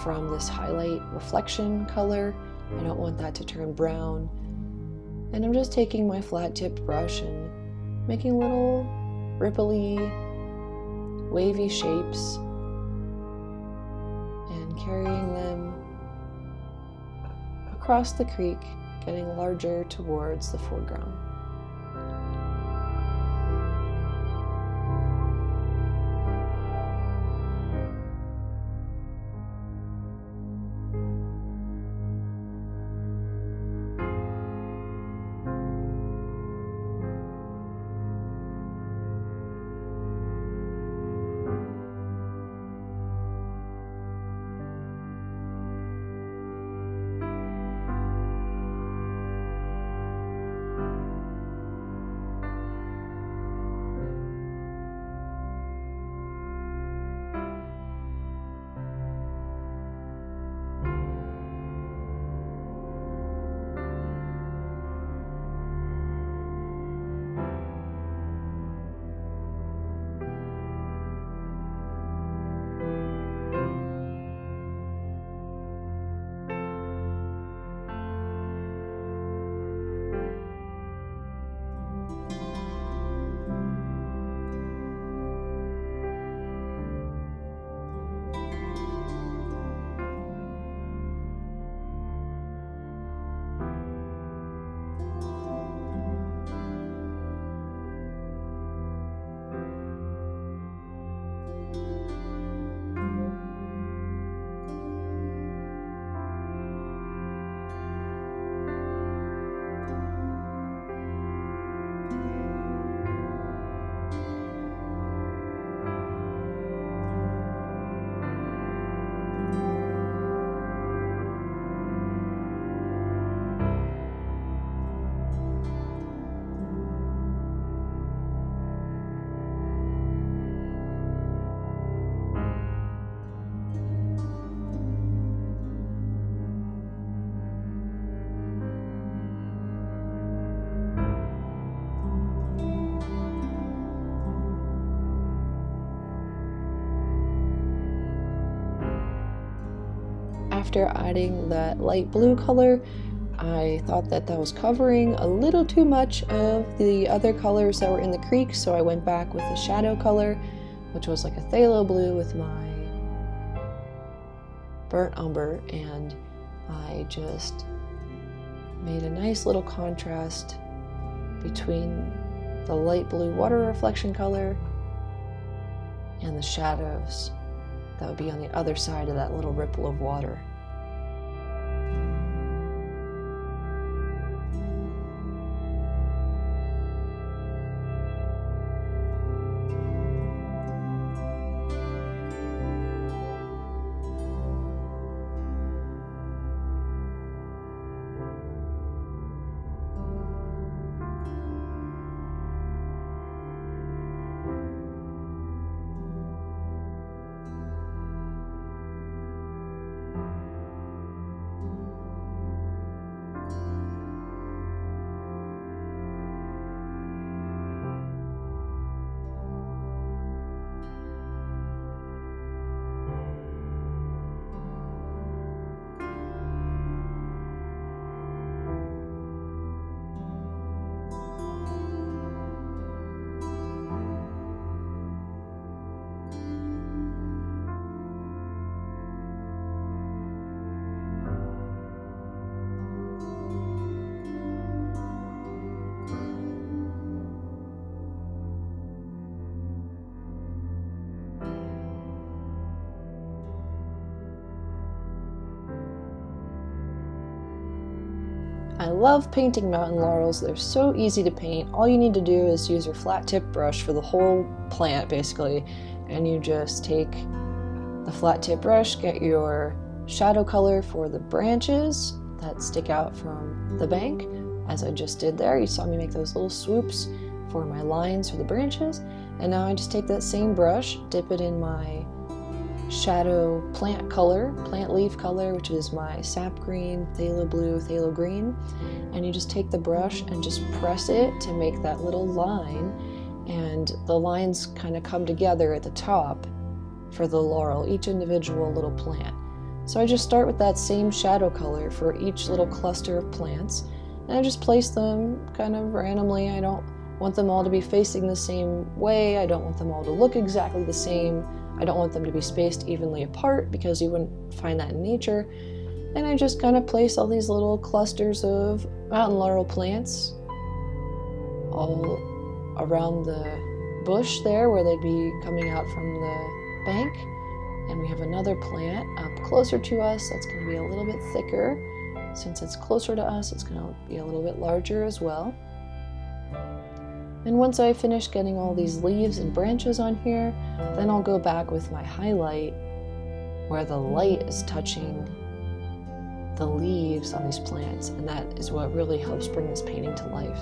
from this highlight reflection color. I don't want that to turn brown. And I'm just taking my flat tipped brush and making little ripply, wavy shapes and carrying them across the creek, getting larger towards the foreground. after adding that light blue color, I thought that that was covering a little too much of the other colors that were in the creek, so I went back with the shadow color, which was like a phthalo blue with my burnt umber, and I just made a nice little contrast between the light blue water reflection color and the shadows that would be on the other side of that little ripple of water. I love painting mountain laurels. They're so easy to paint. All you need to do is use your flat tip brush for the whole plant basically, and you just take the flat tip brush, get your shadow color for the branches that stick out from the bank, as I just did there. You saw me make those little swoops for my lines for the branches, and now I just take that same brush, dip it in my shadow plant color, plant leaf color, which is my sap green, phthalo blue, phthalo green, and you just take the brush and just press it to make that little line, and the lines kind of come together at the top for the laurel, each individual little plant. So I just start with that same shadow color for each little cluster of plants, and I just place them kind of randomly. I don't want them all to be facing the same way. I don't want them all to look exactly the same. I don't want them to be spaced evenly apart because you wouldn't find that in nature. And I just kind of place all these little clusters of mountain laurel plants all around the bush there where they'd be coming out from the bank. And we have another plant up closer to us that's going to be a little bit thicker. Since it's closer to us, it's going to be a little bit larger as well. And once I finish getting all these leaves and branches on here, then I'll go back with my highlight where the light is touching the leaves on these plants, and that is what really helps bring this painting to life.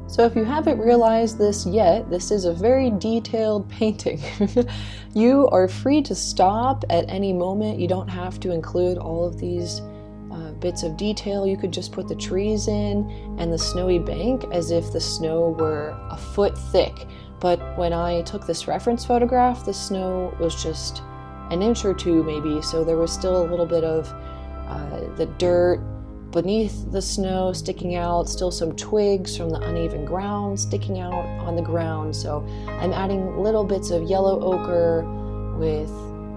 So if you haven't realized this yet, this is a very detailed painting. You are free to stop at any moment. You don't have to include all of these bits of detail. You could just put the trees in and the snowy bank as if the snow were a foot thick. But when I took this reference photograph, the snow was just an inch or two maybe, so there was still a little bit of the dirt beneath the snow sticking out, still some twigs from the uneven ground sticking out on the ground. So I'm adding little bits of yellow ochre with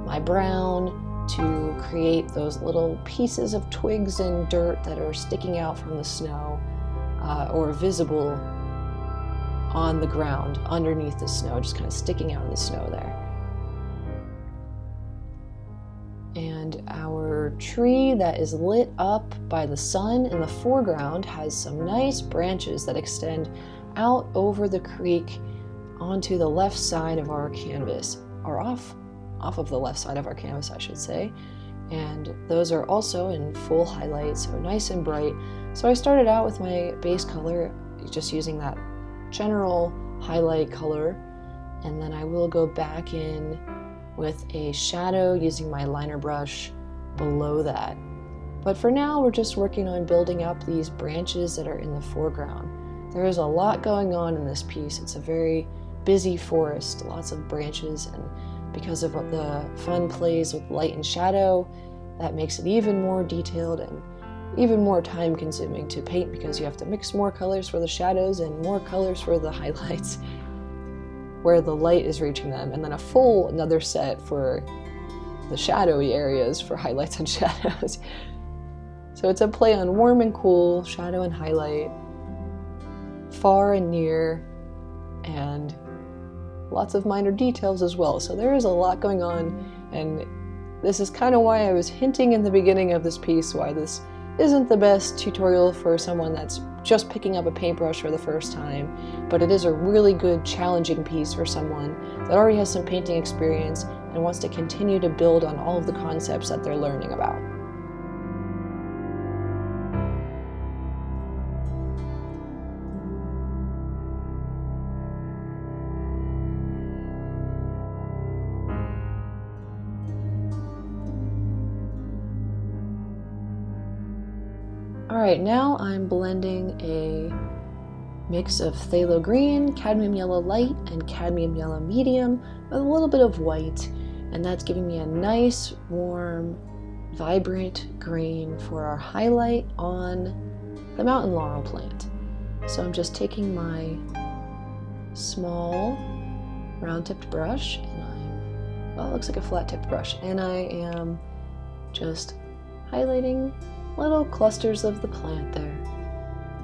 my brown to create those little pieces of twigs and dirt that are sticking out from the snow or visible on the ground underneath the snow, just kind of sticking out of the snow there. And our tree that is lit up by the sun in the foreground has some nice branches that extend out over the creek onto the left side of our canvas, or off of the left side of our canvas, I should say. And those are also in full highlight, so nice and bright. So I started out with my base color, just using that general highlight color, and then I will go back in with a shadow using my liner brush below that. But for now, we're just working on building up these branches that are in the foreground. There is a lot going on in this piece. It's a very busy forest, lots of branches, and because of the fun plays with light and shadow, that makes it even more detailed and even more time consuming to paint, because you have to mix more colors for the shadows and more colors for the highlights where the light is reaching them, and then another set for the shadowy areas for highlights and shadows. So it's a play on warm and cool, shadow and highlight, far and near, and lots of minor details as well. So there is a lot going on, and this is kind of why I was hinting in the beginning of this piece why this isn't the best tutorial for someone that's just picking up a paintbrush for the first time, but it is a really good challenging piece for someone that already has some painting experience and wants to continue to build on all of the concepts that they're learning about. Alright, now I'm blending a mix of phthalo green, cadmium yellow light, and cadmium yellow medium with a little bit of white, and that's giving me a nice, warm, vibrant green for our highlight on the mountain laurel plant. So I'm just taking my small round-tipped brush, and well, it looks like a flat-tipped brush, and I am just highlighting little clusters of the plant there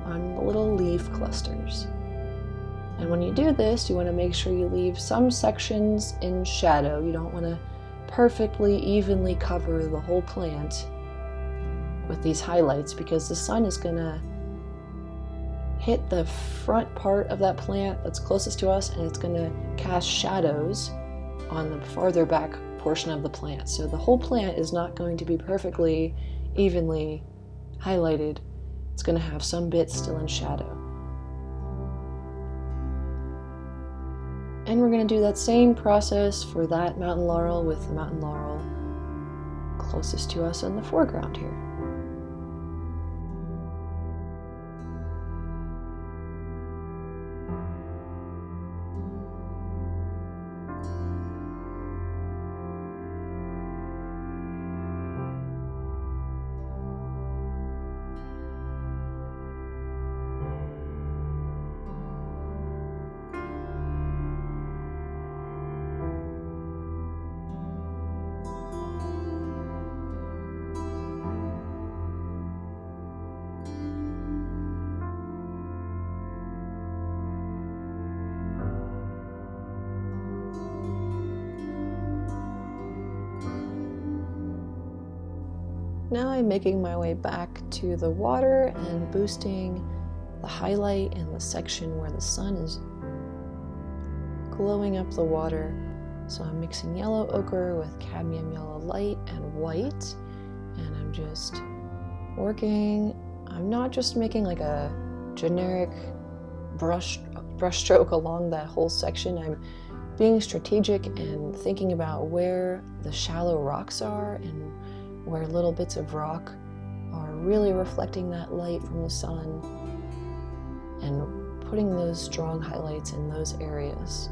on the little leaf clusters. And when you do this, you want to make sure you leave some sections in shadow. You don't want to perfectly evenly cover the whole plant with these highlights, because the sun is going to hit the front part of that plant that's closest to us, and it's going to cast shadows on the farther back portion of the plant. So the whole plant is not going to be perfectly evenly highlighted. It's going to have some bits still in shadow. And we're going to do that same process for that mountain laurel with the mountain laurel closest to us in the foreground here. Now I'm making my way back to the water and boosting the highlight in the section where the sun is glowing up the water. So I'm mixing yellow ochre with cadmium yellow light and white, and I'm just working. I'm not just making like a generic brush stroke along that whole section. I'm being strategic and thinking about where the shallow rocks are and where little bits of rock are really reflecting that light from the sun, and putting those strong highlights in those areas.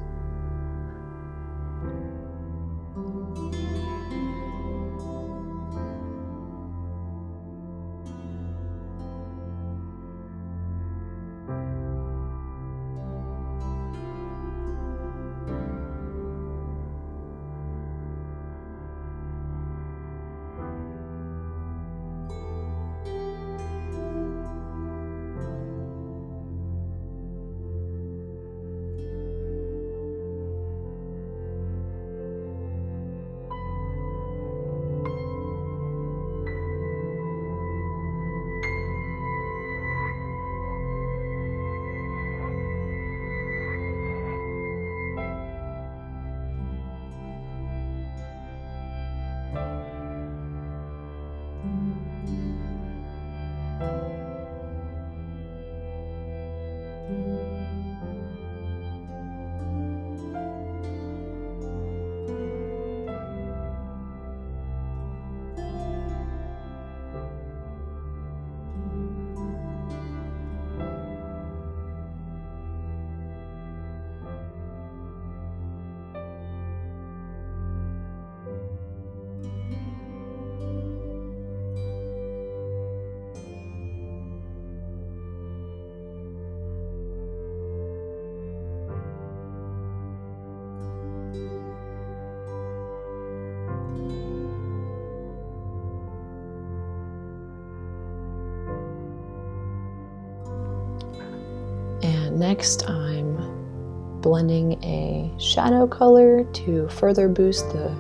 And next I'm blending a shadow color to further boost the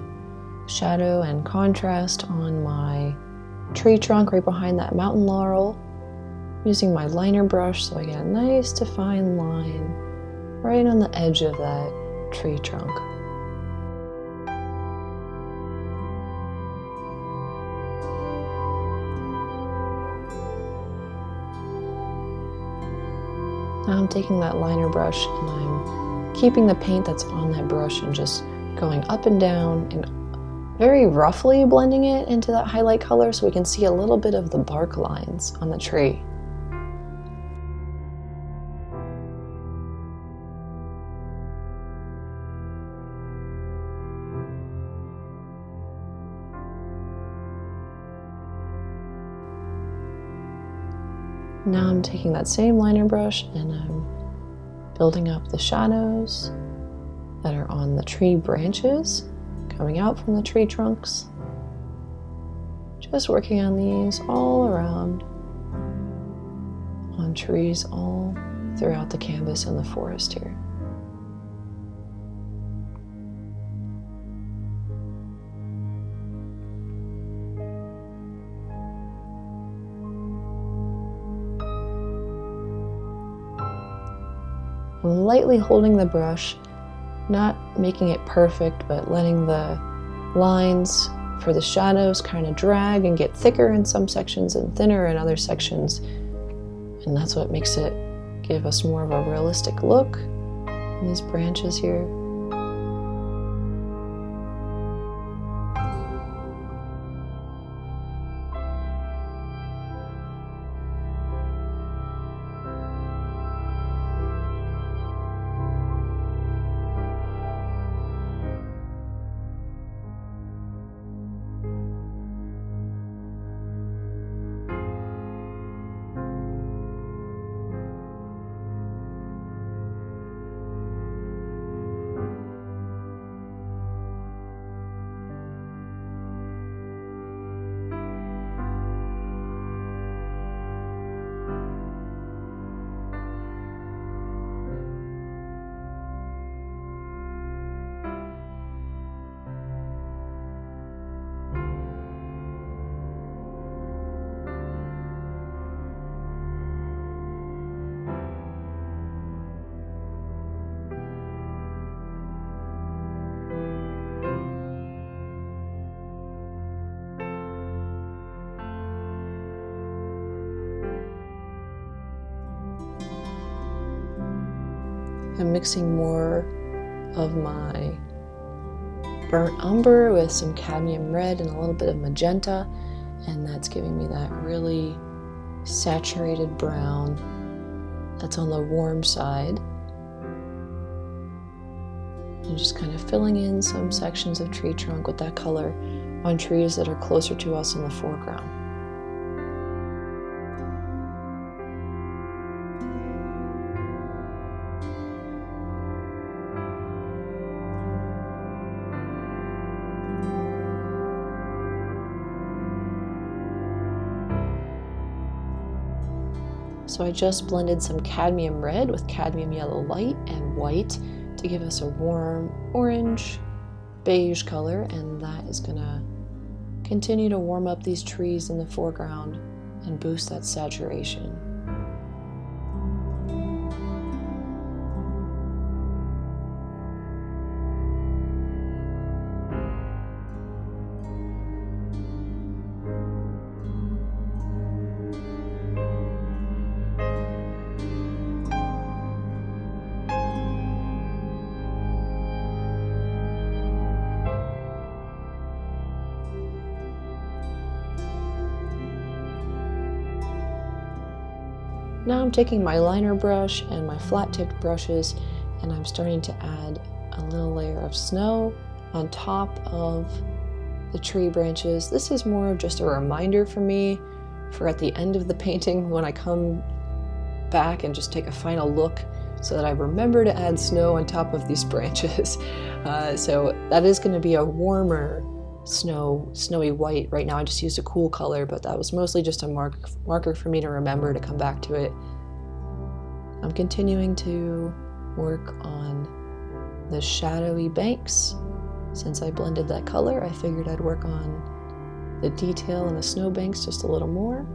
shadow and contrast on my tree trunk right behind that mountain laurel, using my liner brush so I get a nice defined line right on the edge of that tree trunk. Now I'm taking that liner brush and I'm keeping the paint that's on that brush and just going up and down and very roughly blending it into that highlight color so we can see a little bit of the bark lines on the tree. Now I'm taking that same liner brush and I'm building up the shadows that are on the tree branches, coming out from the tree trunks. Just working on these all around, on trees all throughout the canvas and the forest here. I'm lightly holding the brush, not making it perfect, but letting the lines for the shadows kind of drag and get thicker in some sections and thinner in other sections. And that's what makes it give us more of a realistic look in these branches here. I'm mixing more of my burnt umber with some cadmium red and a little bit of magenta, and that's giving me that really saturated brown that's on the warm side. And just kind of filling in some sections of tree trunk with that color on trees that are closer to us in the foreground. So I just blended some cadmium red with cadmium yellow light and white to give us a warm orange beige color, and that is gonna continue to warm up these trees in the foreground and boost that saturation. Now I'm taking my liner brush and my flat-tipped brushes, and I'm starting to add a little layer of snow on top of the tree branches. This is more of just a reminder for me for at the end of the painting when I come back and just take a final look so that I remember to add snow on top of these branches. So that is going to be a warmer snowy white. Right now I just used a cool color, but that was mostly just a marker for me to remember to come back to it. I'm continuing to work on the shadowy banks. Since I blended that color, I figured I'd work on the detail in the snow banks just a little more.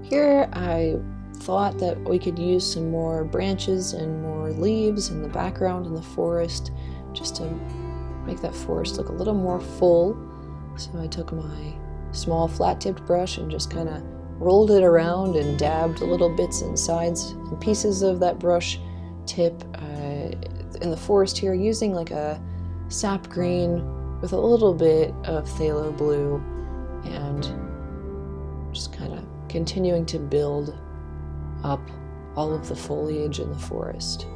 Here I thought that we could use some more branches and more leaves in the background in the forest just to make that forest look a little more full. So I took my small flat-tipped brush and just kind of rolled it around and dabbed little bits and sides and pieces of that brush tip in the forest here, using like a sap green with a little bit of phthalo blue, and just kind of continuing to build up all of the foliage in the forest.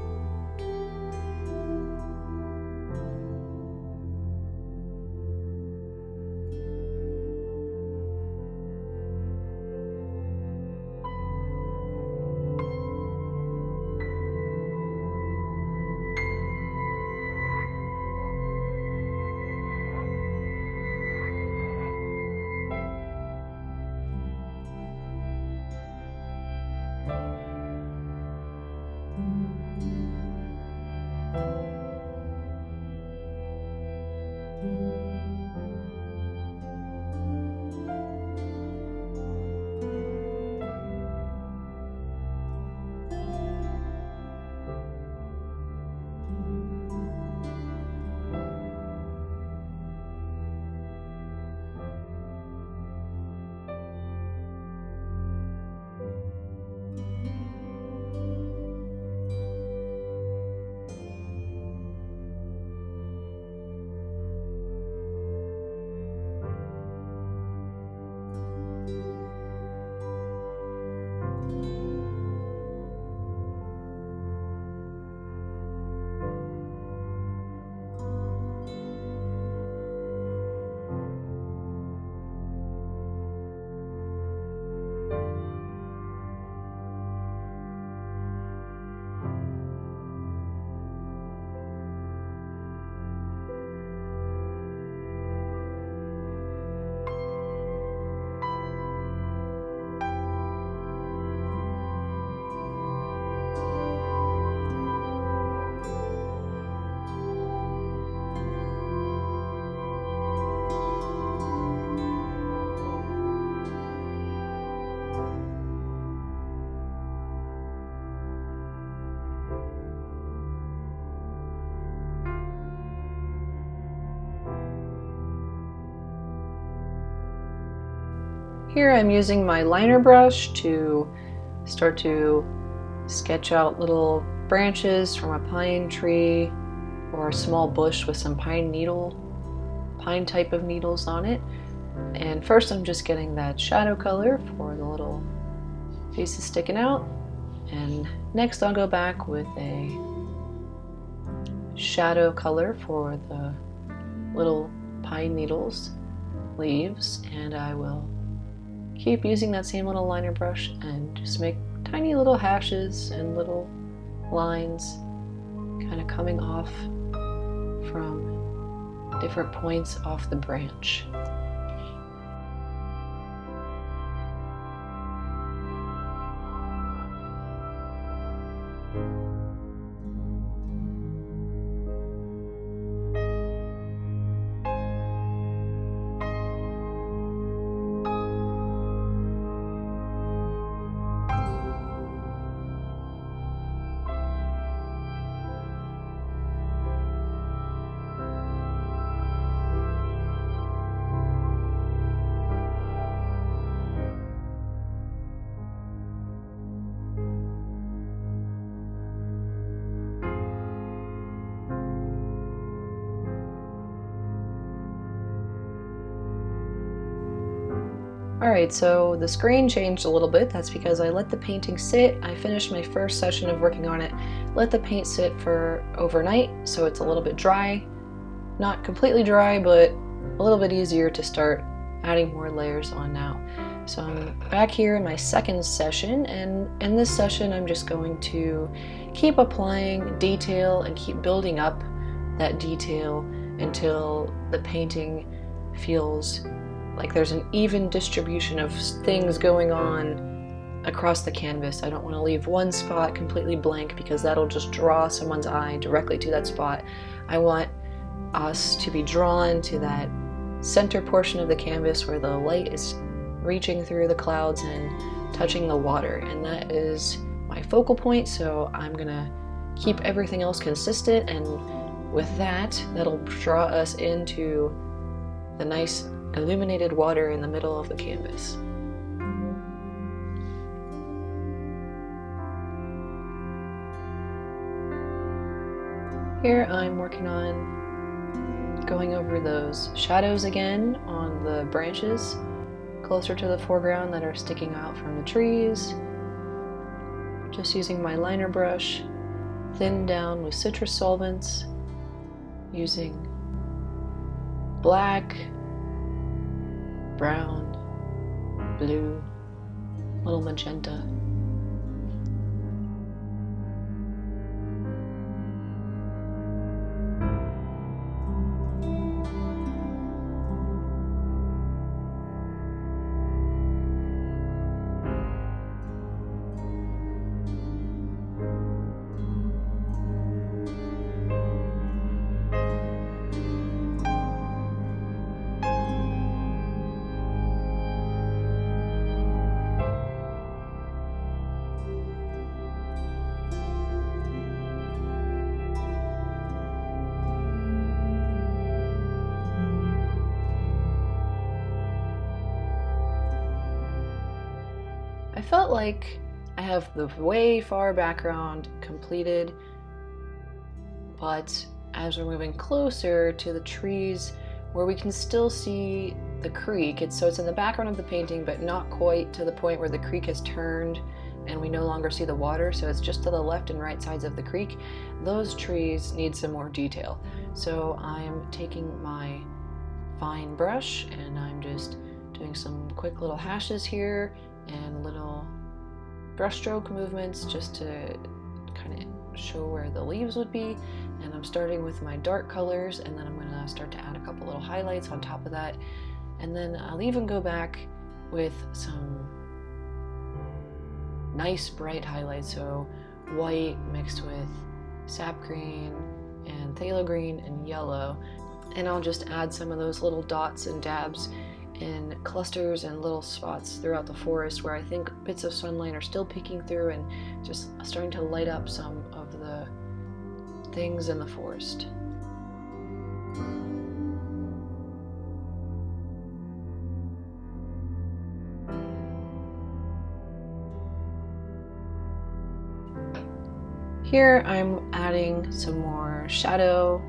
Here I'm using my liner brush to start to sketch out little branches from a pine tree or a small bush with some pine type of needles on it. And first I'm just getting that shadow color for the little pieces sticking out, and next I'll go back with a shadow color for the little pine needles, leaves, and I will keep using that same little liner brush and just make tiny little hashes and little lines kind of coming off from different points off the branch. Alright, so the screen changed a little bit. That's because I let the painting sit. I finished my first session of working on it, let the paint sit for overnight, so it's a little bit dry. Not completely dry, but a little bit easier to start adding more layers on now. So I'm back here in my second session, and in this session I'm just going to keep applying detail and keep building up that detail until the painting feels like there's an even distribution of things going on across the canvas. I don't want to leave one spot completely blank because that'll just draw someone's eye directly to that spot. I want us to be drawn to that center portion of the canvas where the light is reaching through the clouds and touching the water, and that is my focal point, so I'm gonna keep everything else consistent, and with that, that'll draw us into the nice illuminated water in the middle of the canvas. Here I'm working on going over those shadows again on the branches closer to the foreground that are sticking out from the trees. Just using my liner brush, thinned down with citrus solvents, using black, brown, blue, little magenta. I felt like I have the way far background completed, but as we're moving closer to the trees where we can still see the creek, it's in the background of the painting, but not quite to the point where the creek has turned and we no longer see the water, so it's just to the left and right sides of the creek. Those trees need some more detail. So I'm taking my fine brush and I'm just doing some quick little hashes here and little brushstroke movements just to kind of show where the leaves would be. And I'm starting with my dark colors, and then I'm going to start to add a couple little highlights on top of that. And then I'll even go back with some nice bright highlights, so white mixed with sap green and phthalo green and yellow. And I'll just add some of those little dots and dabs in clusters and little spots throughout the forest where I think bits of sunlight are still peeking through and just starting to light up some of the things in the forest. Here I'm adding some more shadow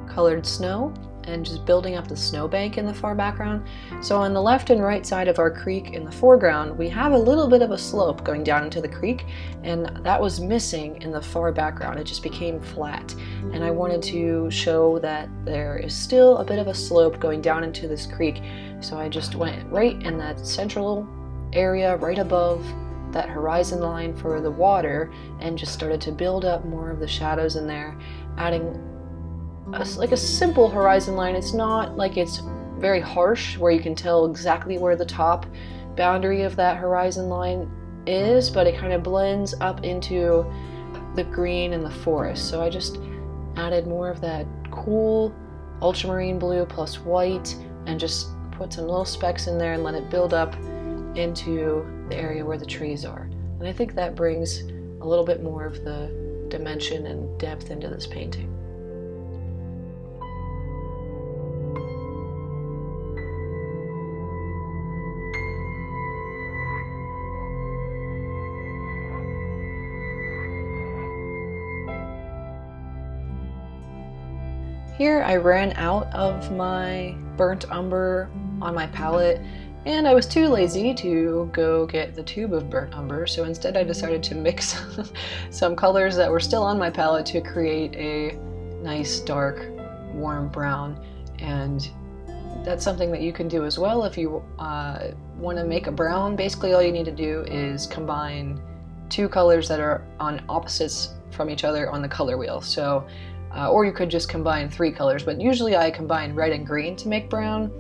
colored snow and just building up the snowbank in the far background. So on the left and right side of our creek in the foreground, we have a little bit of a slope going down into the creek, and that was missing in the far background. It just became flat. And I wanted to show that there is still a bit of a slope going down into this creek. So I just went right in that central area right above that horizon line for the water and just started to build up more of the shadows in there, adding like a simple horizon line. It's not like it's very harsh where you can tell exactly where the top boundary of that horizon line is, but it kind of blends up into the green and the forest. So I just added more of that cool ultramarine blue plus white and just put some little specks in there and let it build up into the area where the trees are. And I think that brings a little bit more of the dimension and depth into this painting. Here I ran out of my burnt umber on my palette, and I was too lazy to go get the tube of burnt umber, so instead I decided to mix some colors that were still on my palette to create a nice dark warm brown. And that's something that you can do as well if you want to make a brown. Basically all you need to do is combine two colors that are on opposites from each other on the color wheel. So or you could just combine three colors, but usually I combine red and green to make brown.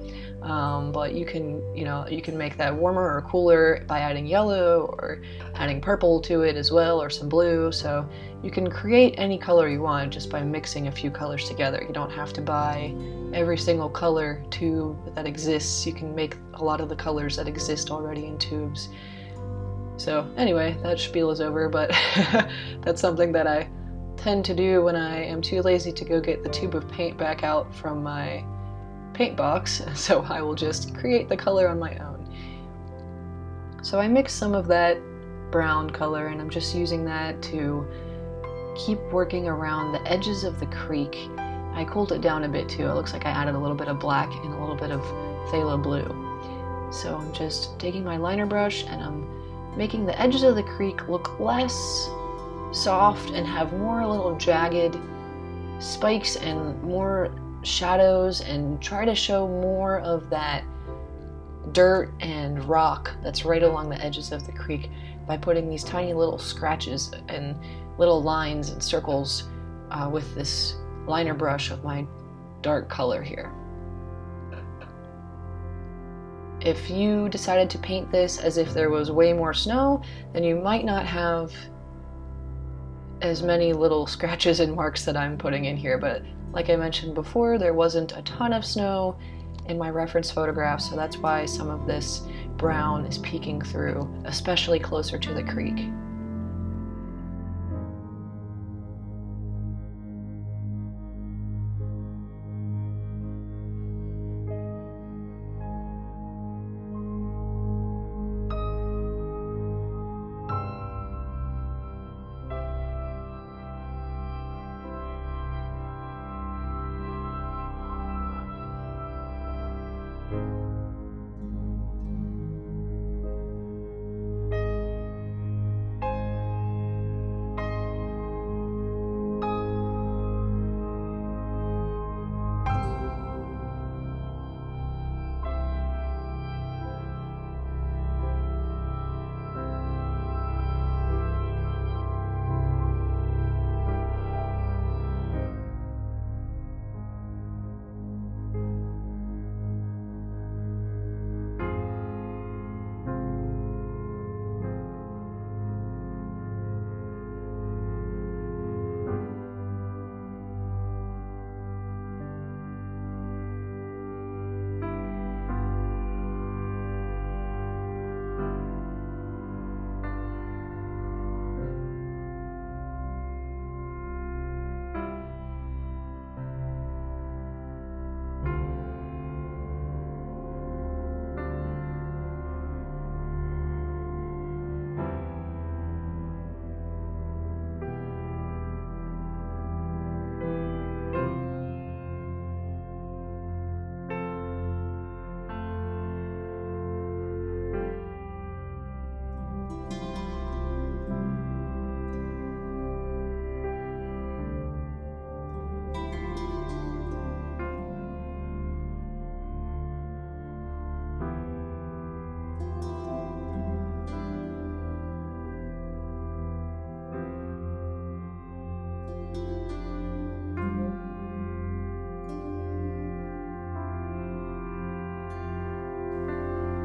But you can make that warmer or cooler by adding yellow or adding purple to it as well, or some blue. So you can create any color you want just by mixing a few colors together. You don't have to buy every single color tube that exists. You can make a lot of the colors that exist already in tubes. So anyway, that spiel is over, but that's something that I tend to do when I am too lazy to go get the tube of paint back out from my paint box, so I will just create the color on my own. So I mixed some of that brown color, and I'm just using that to keep working around the edges of the creek. I cooled it down a bit too. It looks like I added a little bit of black and a little bit of phthalo blue. So I'm just taking my liner brush and I'm making the edges of the creek look less soft and have more little jagged spikes and more shadows, and try to show more of that dirt and rock that's right along the edges of the creek by putting these tiny little scratches and little lines and circles with this liner brush of my dark color here. If you decided to paint this as if there was way more snow, then you might not have as many little scratches and marks that I'm putting in here, but like I mentioned before, there wasn't a ton of snow in my reference photograph, so that's why some of this brown is peeking through, especially closer to the creek.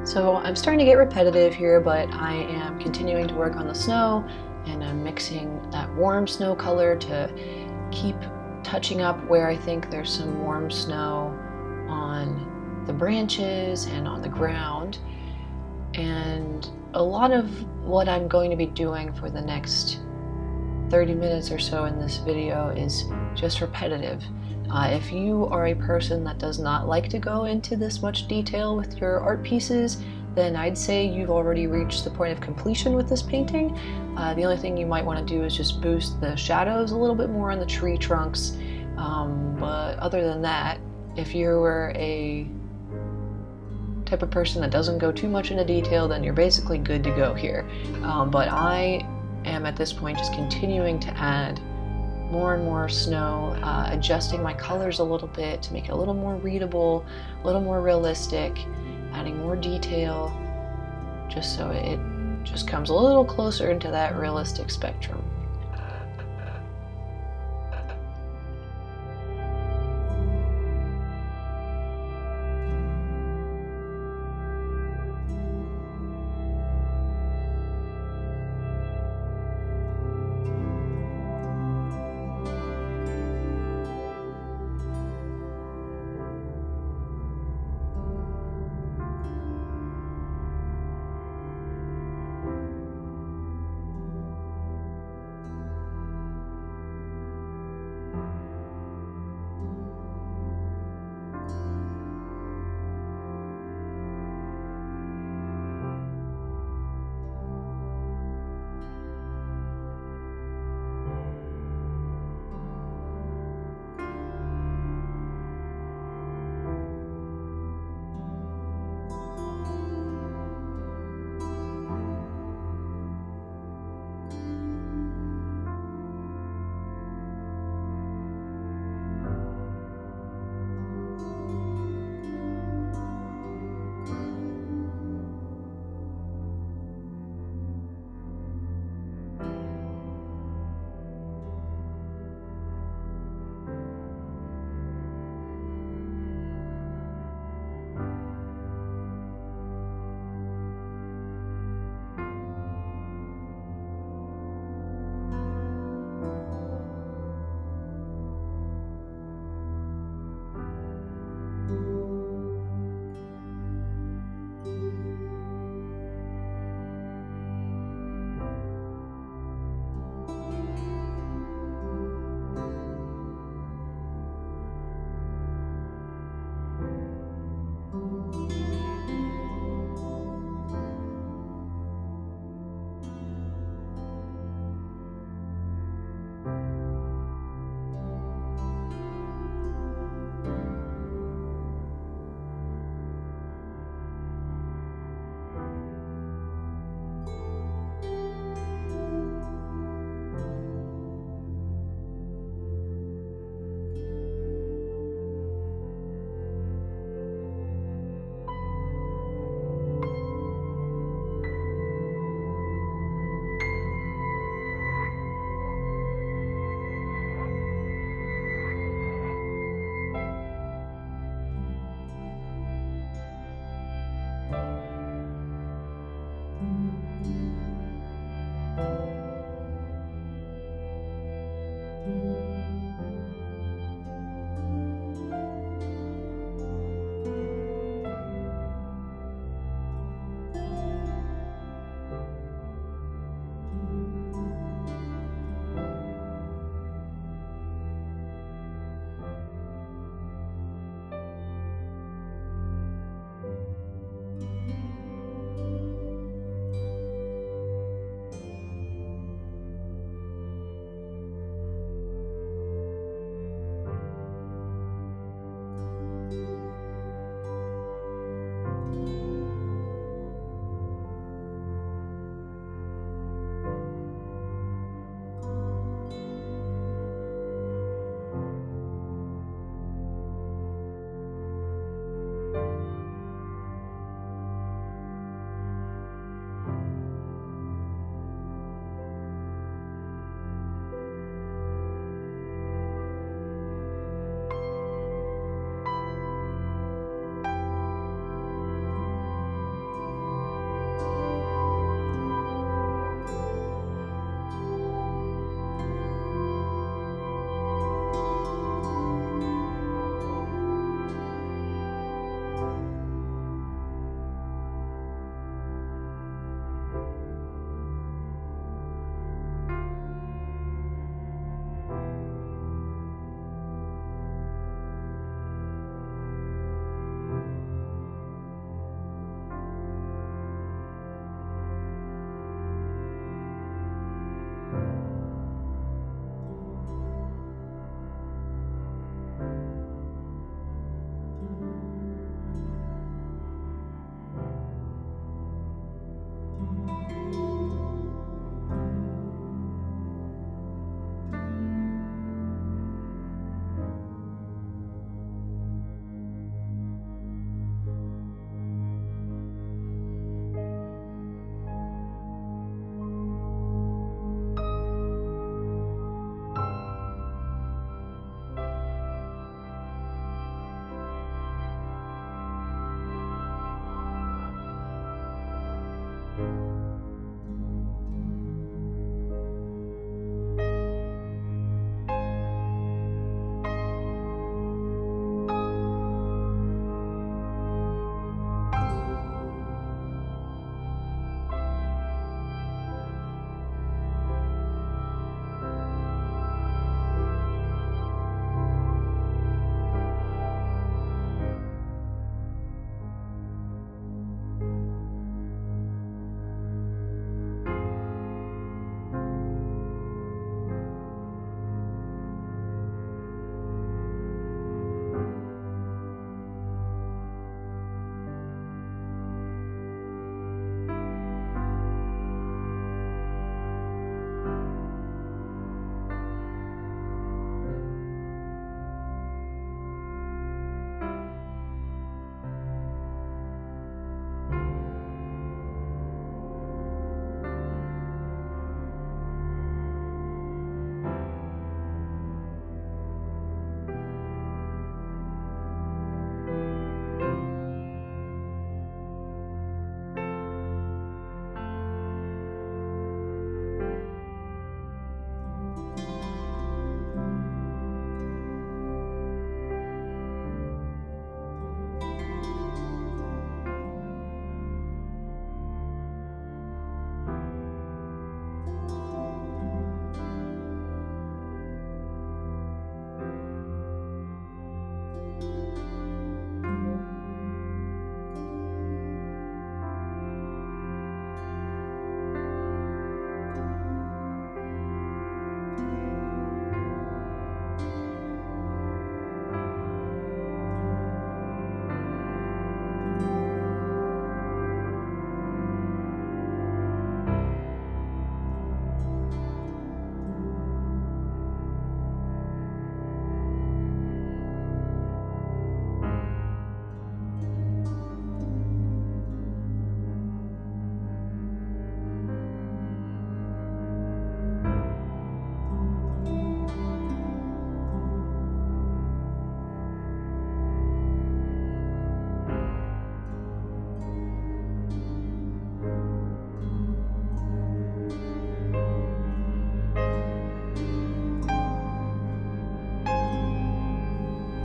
So I'm starting to get repetitive here, but I am continuing to work on the snow, and I'm mixing that warm snow color to keep touching up where I think there's some warm snow on the branches and on the ground. And a lot of what I'm going to be doing for the next 30 minutes or so in this video is just repetitive. If you are a person that does not like to go into this much detail with your art pieces, then I'd say you've already reached the point of completion with this painting. The only thing you might want to do is just boost the shadows a little bit more on the tree trunks. But other than that, if you were a type of person that doesn't go too much into detail, then you're basically good to go here. But I am at this point just continuing to add more and more snow, adjusting my colors a little bit to make it a little more readable, a little more realistic, adding more detail, just so it just comes a little closer into that realistic spectrum.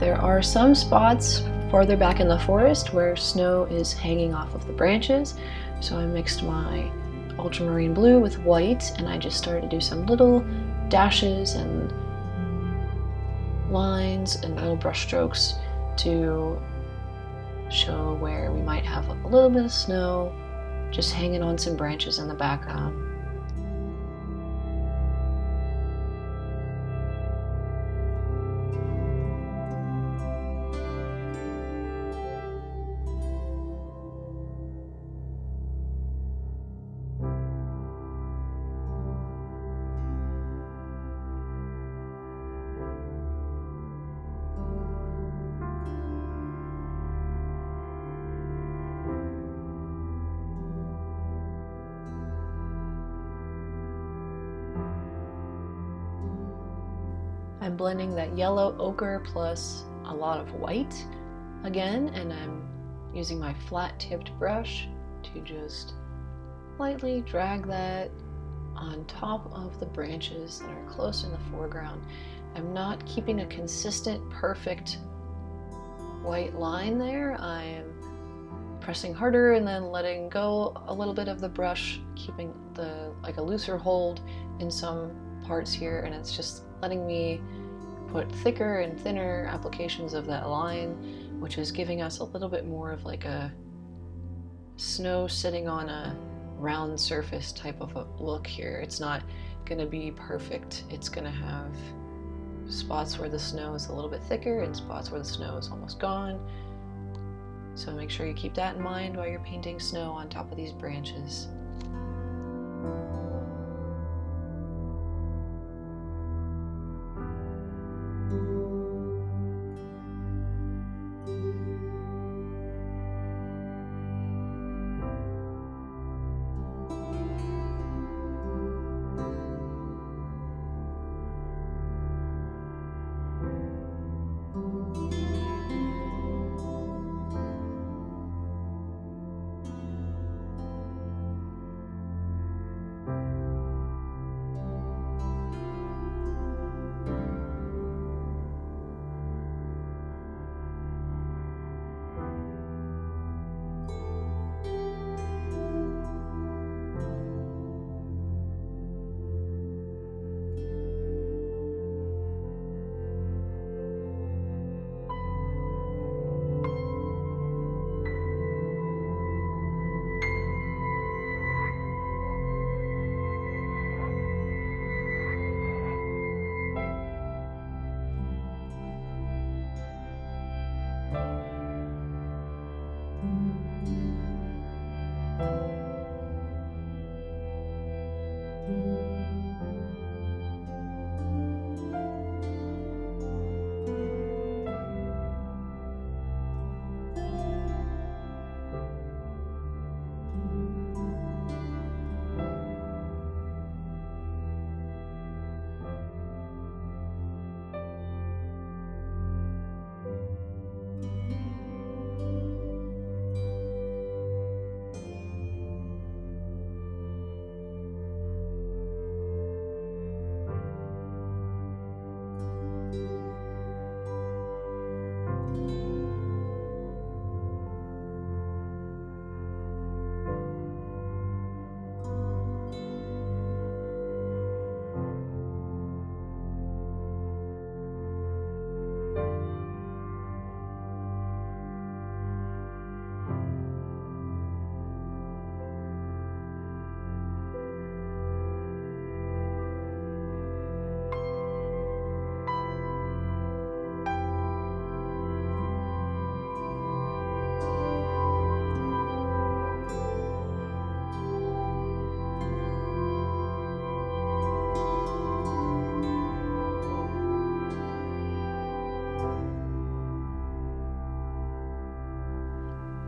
There are some spots farther back in the forest where snow is hanging off of the branches, so I mixed my ultramarine blue with white, and I just started to do some little dashes and lines and little brush strokes to show where we might have a little bit of snow just hanging on some branches in the background. I'm blending that yellow ochre plus a lot of white again, and I'm using my flat-tipped brush to just lightly drag that on top of the branches that are close in the foreground. I'm not keeping a consistent, perfect white line there. I am pressing harder and then letting go a little bit of the brush, keeping like a looser hold in some parts here, and it's just letting me put thicker and thinner applications of that line, which is giving us a little bit more of like a snow sitting on a round surface type of a look here. It's not going to be perfect. It's going to have spots where the snow is a little bit thicker and spots where the snow is almost gone. So make sure you keep that in mind while you're painting snow on top of these branches.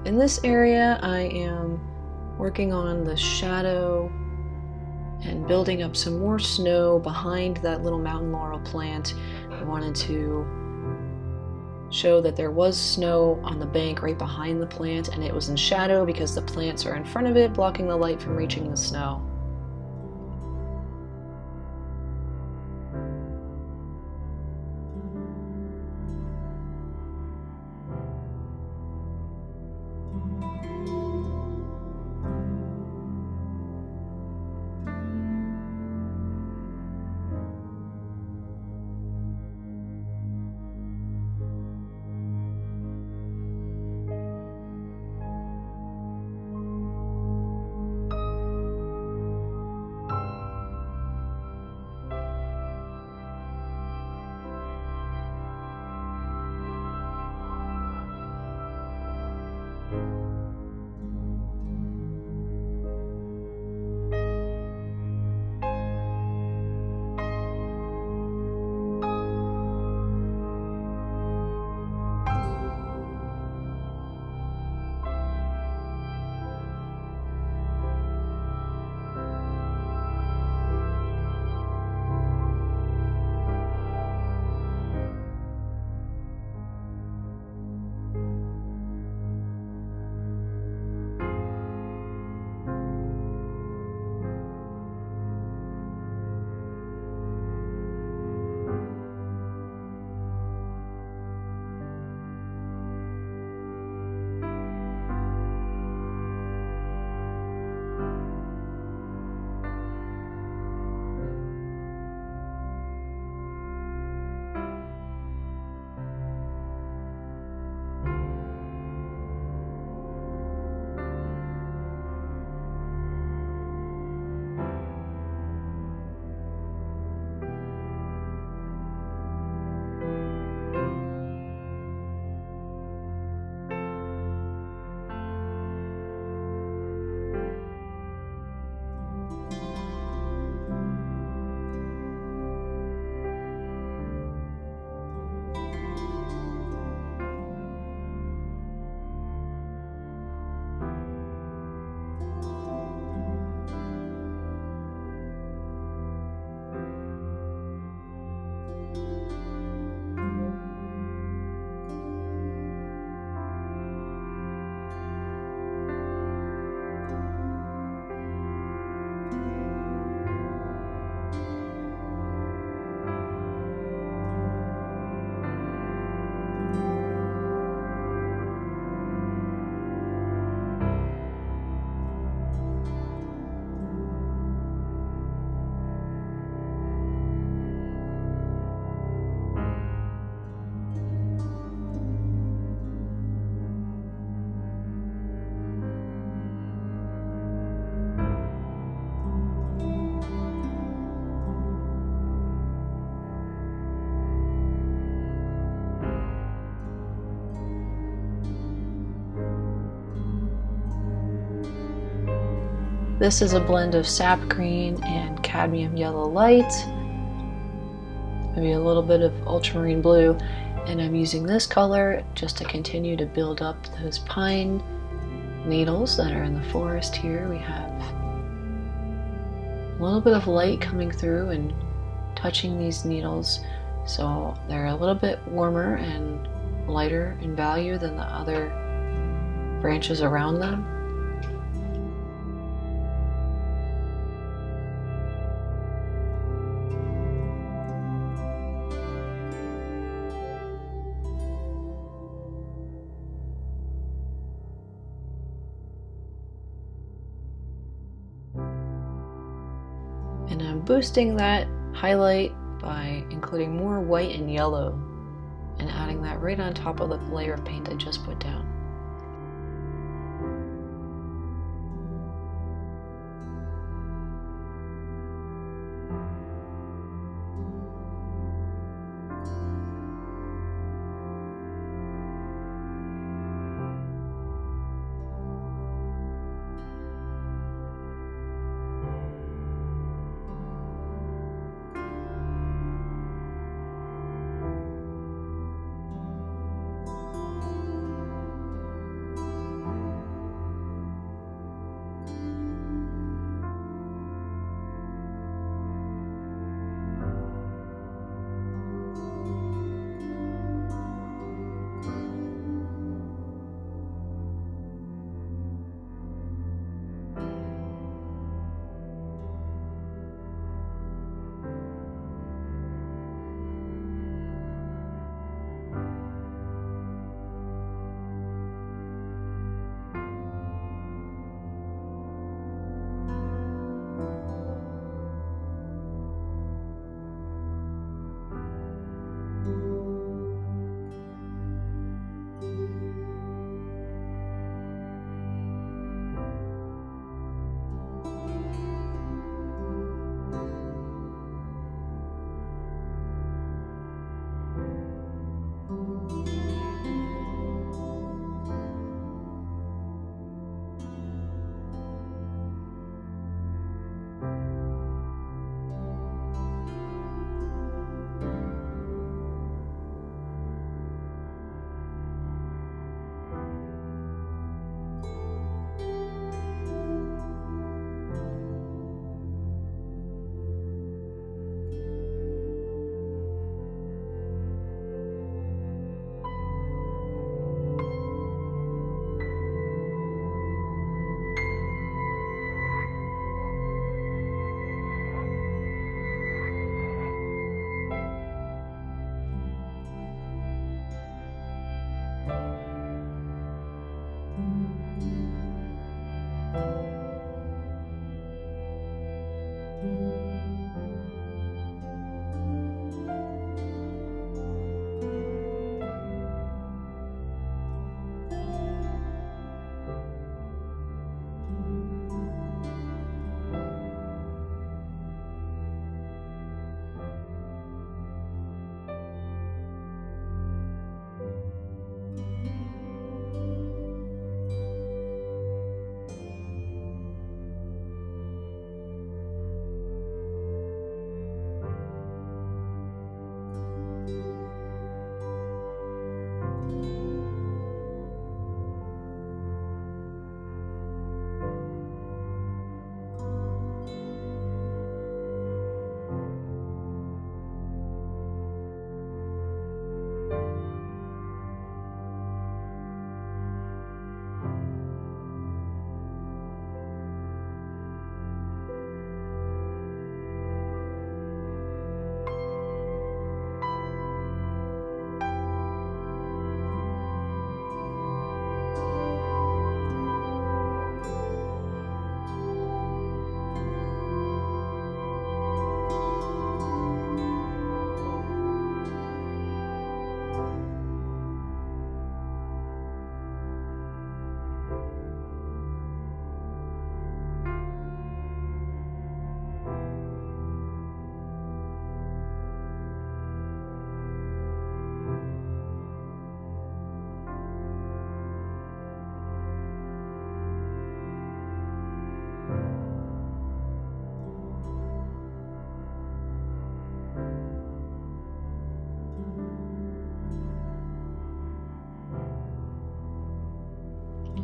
In this area, I am working on the shadow and building up some more snow behind that little mountain laurel plant. I wanted to show that there was snow on the bank right behind the plant, and it was in shadow because the plants are in front of it, blocking the light from reaching the snow. This is a blend of sap green and cadmium yellow light, maybe a little bit of ultramarine blue, and I'm using this color just to continue to build up those pine needles that are in the forest here. We have a little bit of light coming through and touching these needles, so they're a little bit warmer and lighter in value than the other branches around them. And I'm boosting that highlight by including more white and yellow and adding that right on top of the layer of paint I just put down.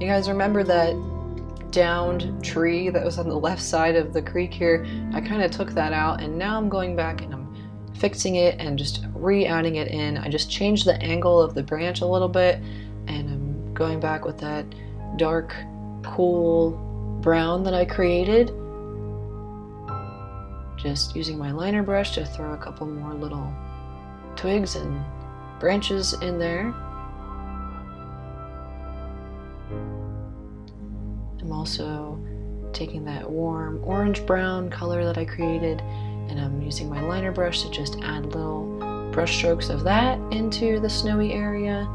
You guys remember that downed tree that was on the left side of the creek here? I kind of took that out, and now I'm going back and I'm fixing it and just re-adding it in. I just changed the angle of the branch a little bit, and I'm going back with that dark, cool brown that I created. Just using my liner brush to throw a couple more little twigs and branches in there. I'm also taking that warm orange-brown color that I created, and I'm using my liner brush to just add little brush strokes of that into the snowy area.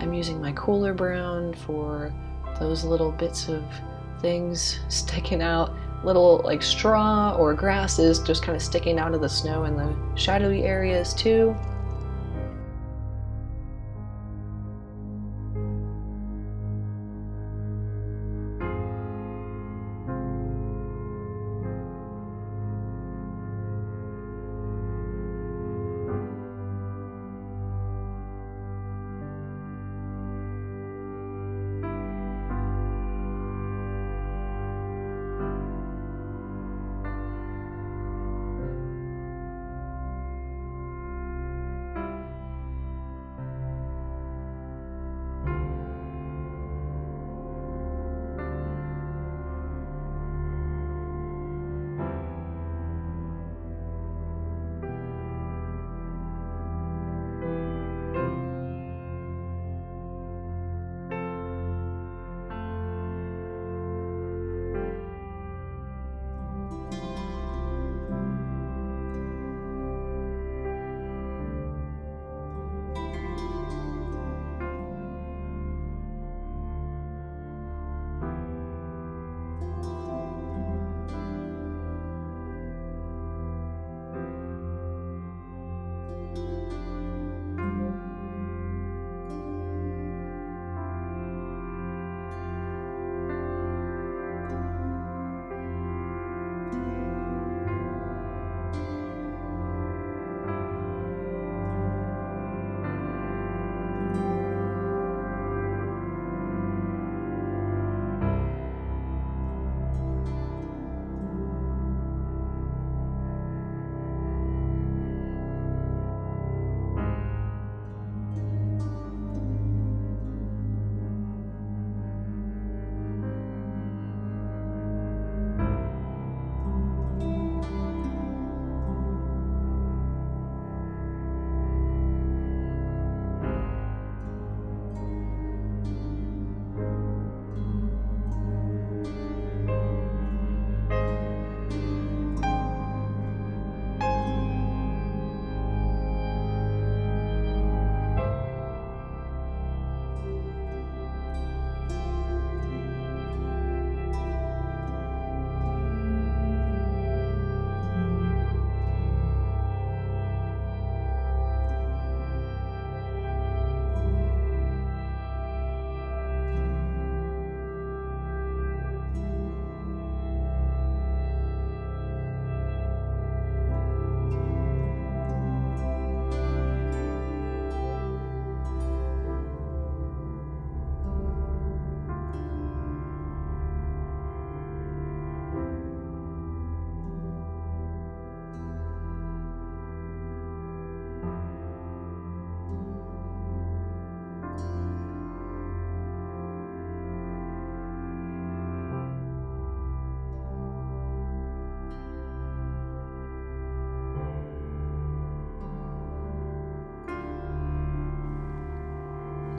I'm using my cooler brown for those little bits of things sticking out, little like straw or grasses just kind of sticking out of the snow in the shadowy areas too.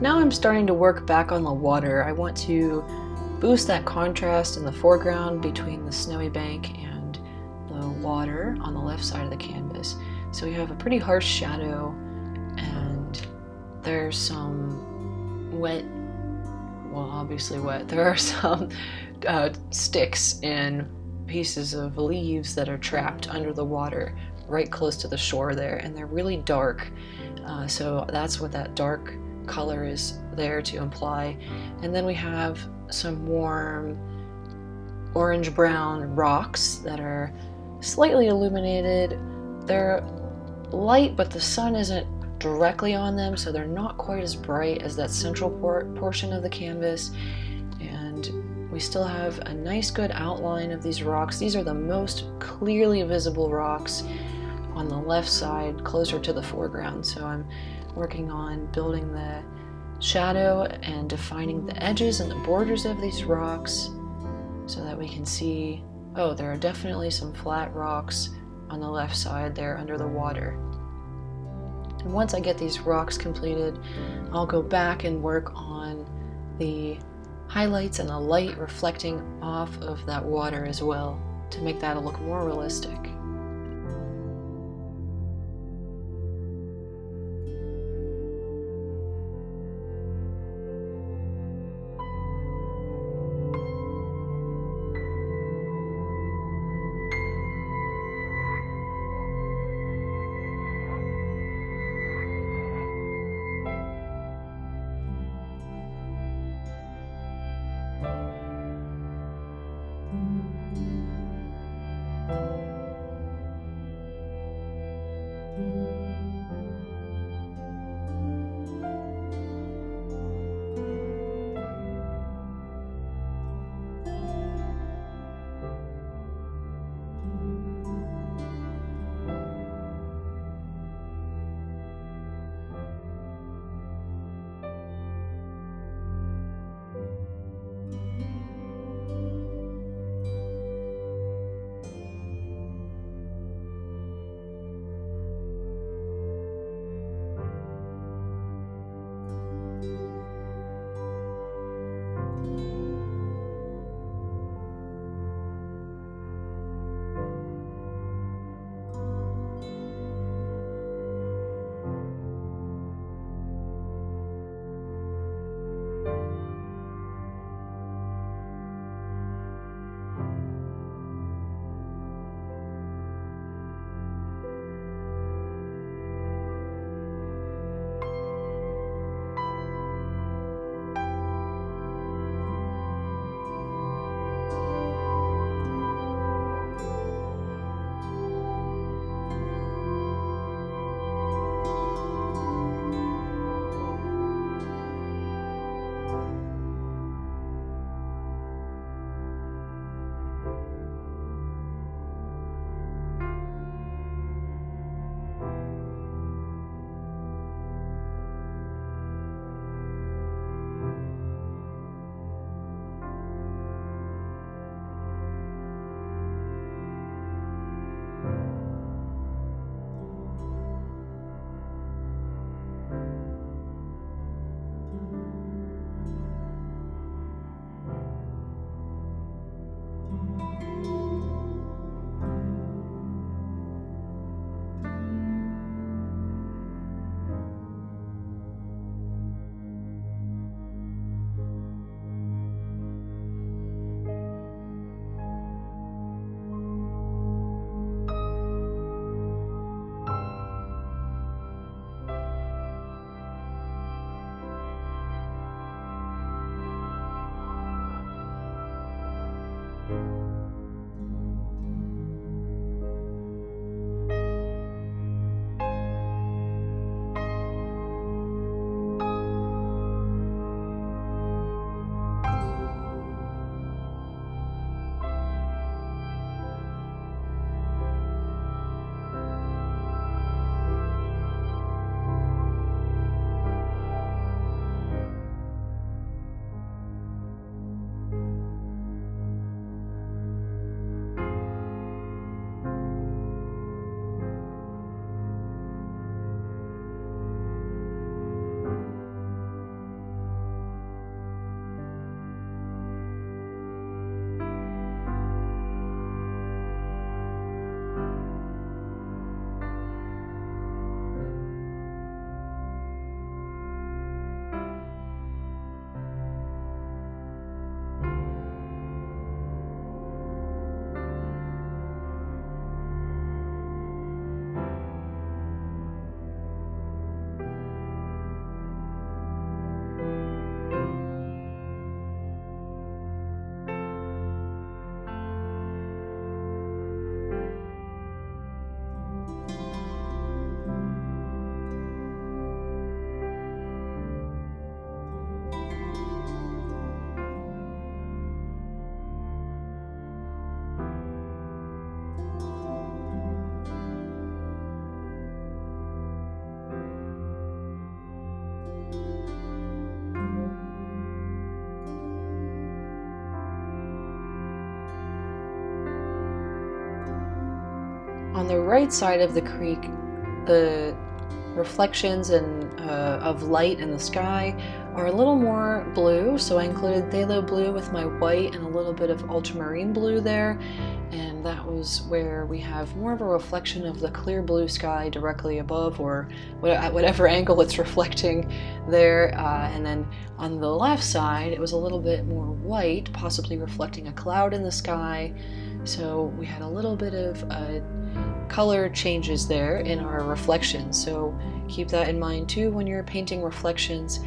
Now I'm starting to work back on the water. I want to boost that contrast in the foreground between the snowy bank and the water on the left side of the canvas. So we have a pretty harsh shadow, and there's some wet, well, obviously wet, there are some sticks and pieces of leaves that are trapped under the water right close to the shore there, and they're really dark. So that's what that dark color is there to imply. And then we have some warm orange-brown rocks that are slightly illuminated. They're light, but the sun isn't directly on them, so they're not quite as bright as that central portion of the canvas. And We still have a nice good outline of these rocks. These are the most clearly visible rocks on the left side, closer to the foreground. So I'm working on building the shadow and defining the edges and the borders of these rocks so that we can see, oh, there are definitely some flat rocks on the left side there under the water. And once I get these rocks completed, I'll go back and work on the highlights and the light reflecting off of that water as well to make that look more realistic. On the right side of the creek, the reflections of light in the sky are a little more blue, so I included phthalo blue with my white and a little bit of ultramarine blue there, and that was where we have more of a reflection of the clear blue sky directly above, or at whatever angle it's reflecting there. And then on the left side it was a little bit more white, possibly reflecting a cloud in the sky, so we had a little bit of color changes there in our reflections, so keep that in mind too when you're painting reflections.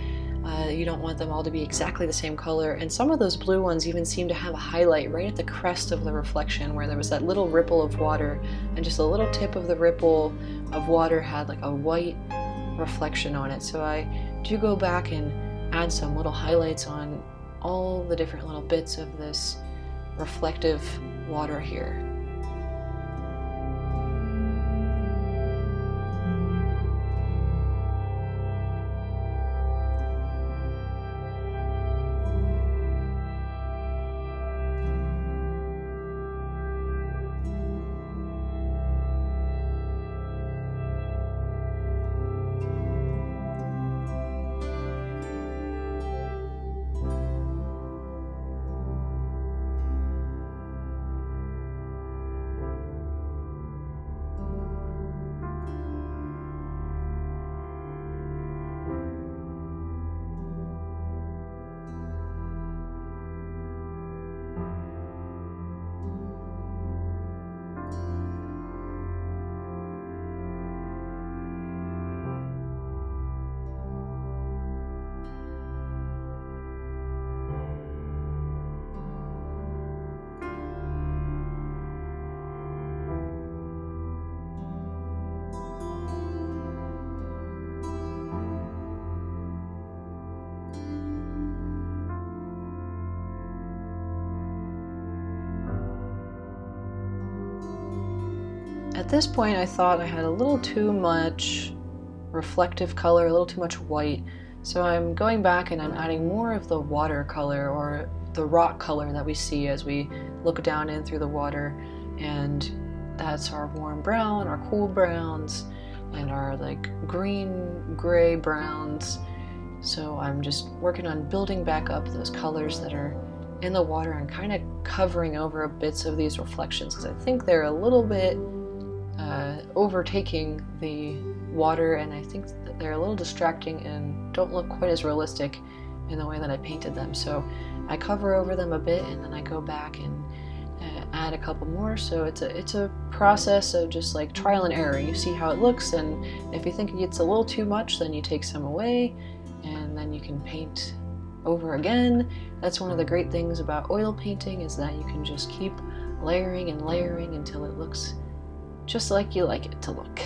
You don't want them all to be exactly the same color, and some of those blue ones even seem to have a highlight right at the crest of the reflection where there was that little ripple of water, and just a little tip of the ripple of water had like a white reflection on it. So I do go back and add some little highlights on all the different little bits of this reflective water here. At this point I thought I had a little too much reflective color, a little too much white, so I'm going back and I'm adding more of the water color, or the rock color that we see as we look down in through the water, and that's our warm brown, our cool browns, and our like green gray browns. So I'm just working on building back up those colors that are in the water and kind of covering over bits of these reflections, because I think they're a little bit overtaking the water, and I think that they're a little distracting and don't look quite as realistic in the way that I painted them. So I cover over them a bit, and then I go back and add a couple more. So it's a process of just like trial and error. You see how it looks, and if you think it gets a little too much, then you take some away, and then you can paint over again. That's one of the great things about oil painting, is that you can just keep layering and layering until it looks just like you like it to look.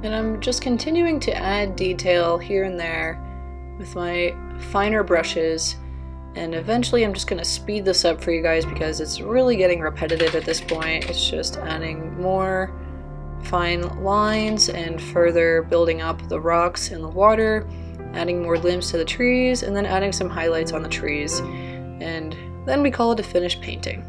And I'm just continuing to add detail here and there with my finer brushes, and eventually I'm just going to speed this up for you guys because it's really getting repetitive at this point. It's just adding more fine lines and further building up the rocks and the water, adding more limbs to the trees, and then adding some highlights on the trees, and then we call it a finished painting.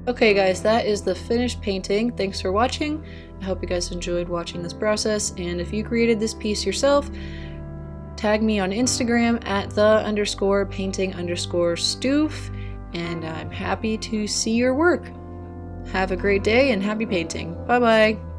Okay guys, that is the finished painting. Thanks for watching. I hope you guys enjoyed watching this process, and if you created this piece yourself, tag me on Instagram at _painting_stoof, and I'm happy to see your work. Have a great day and happy painting. Bye bye!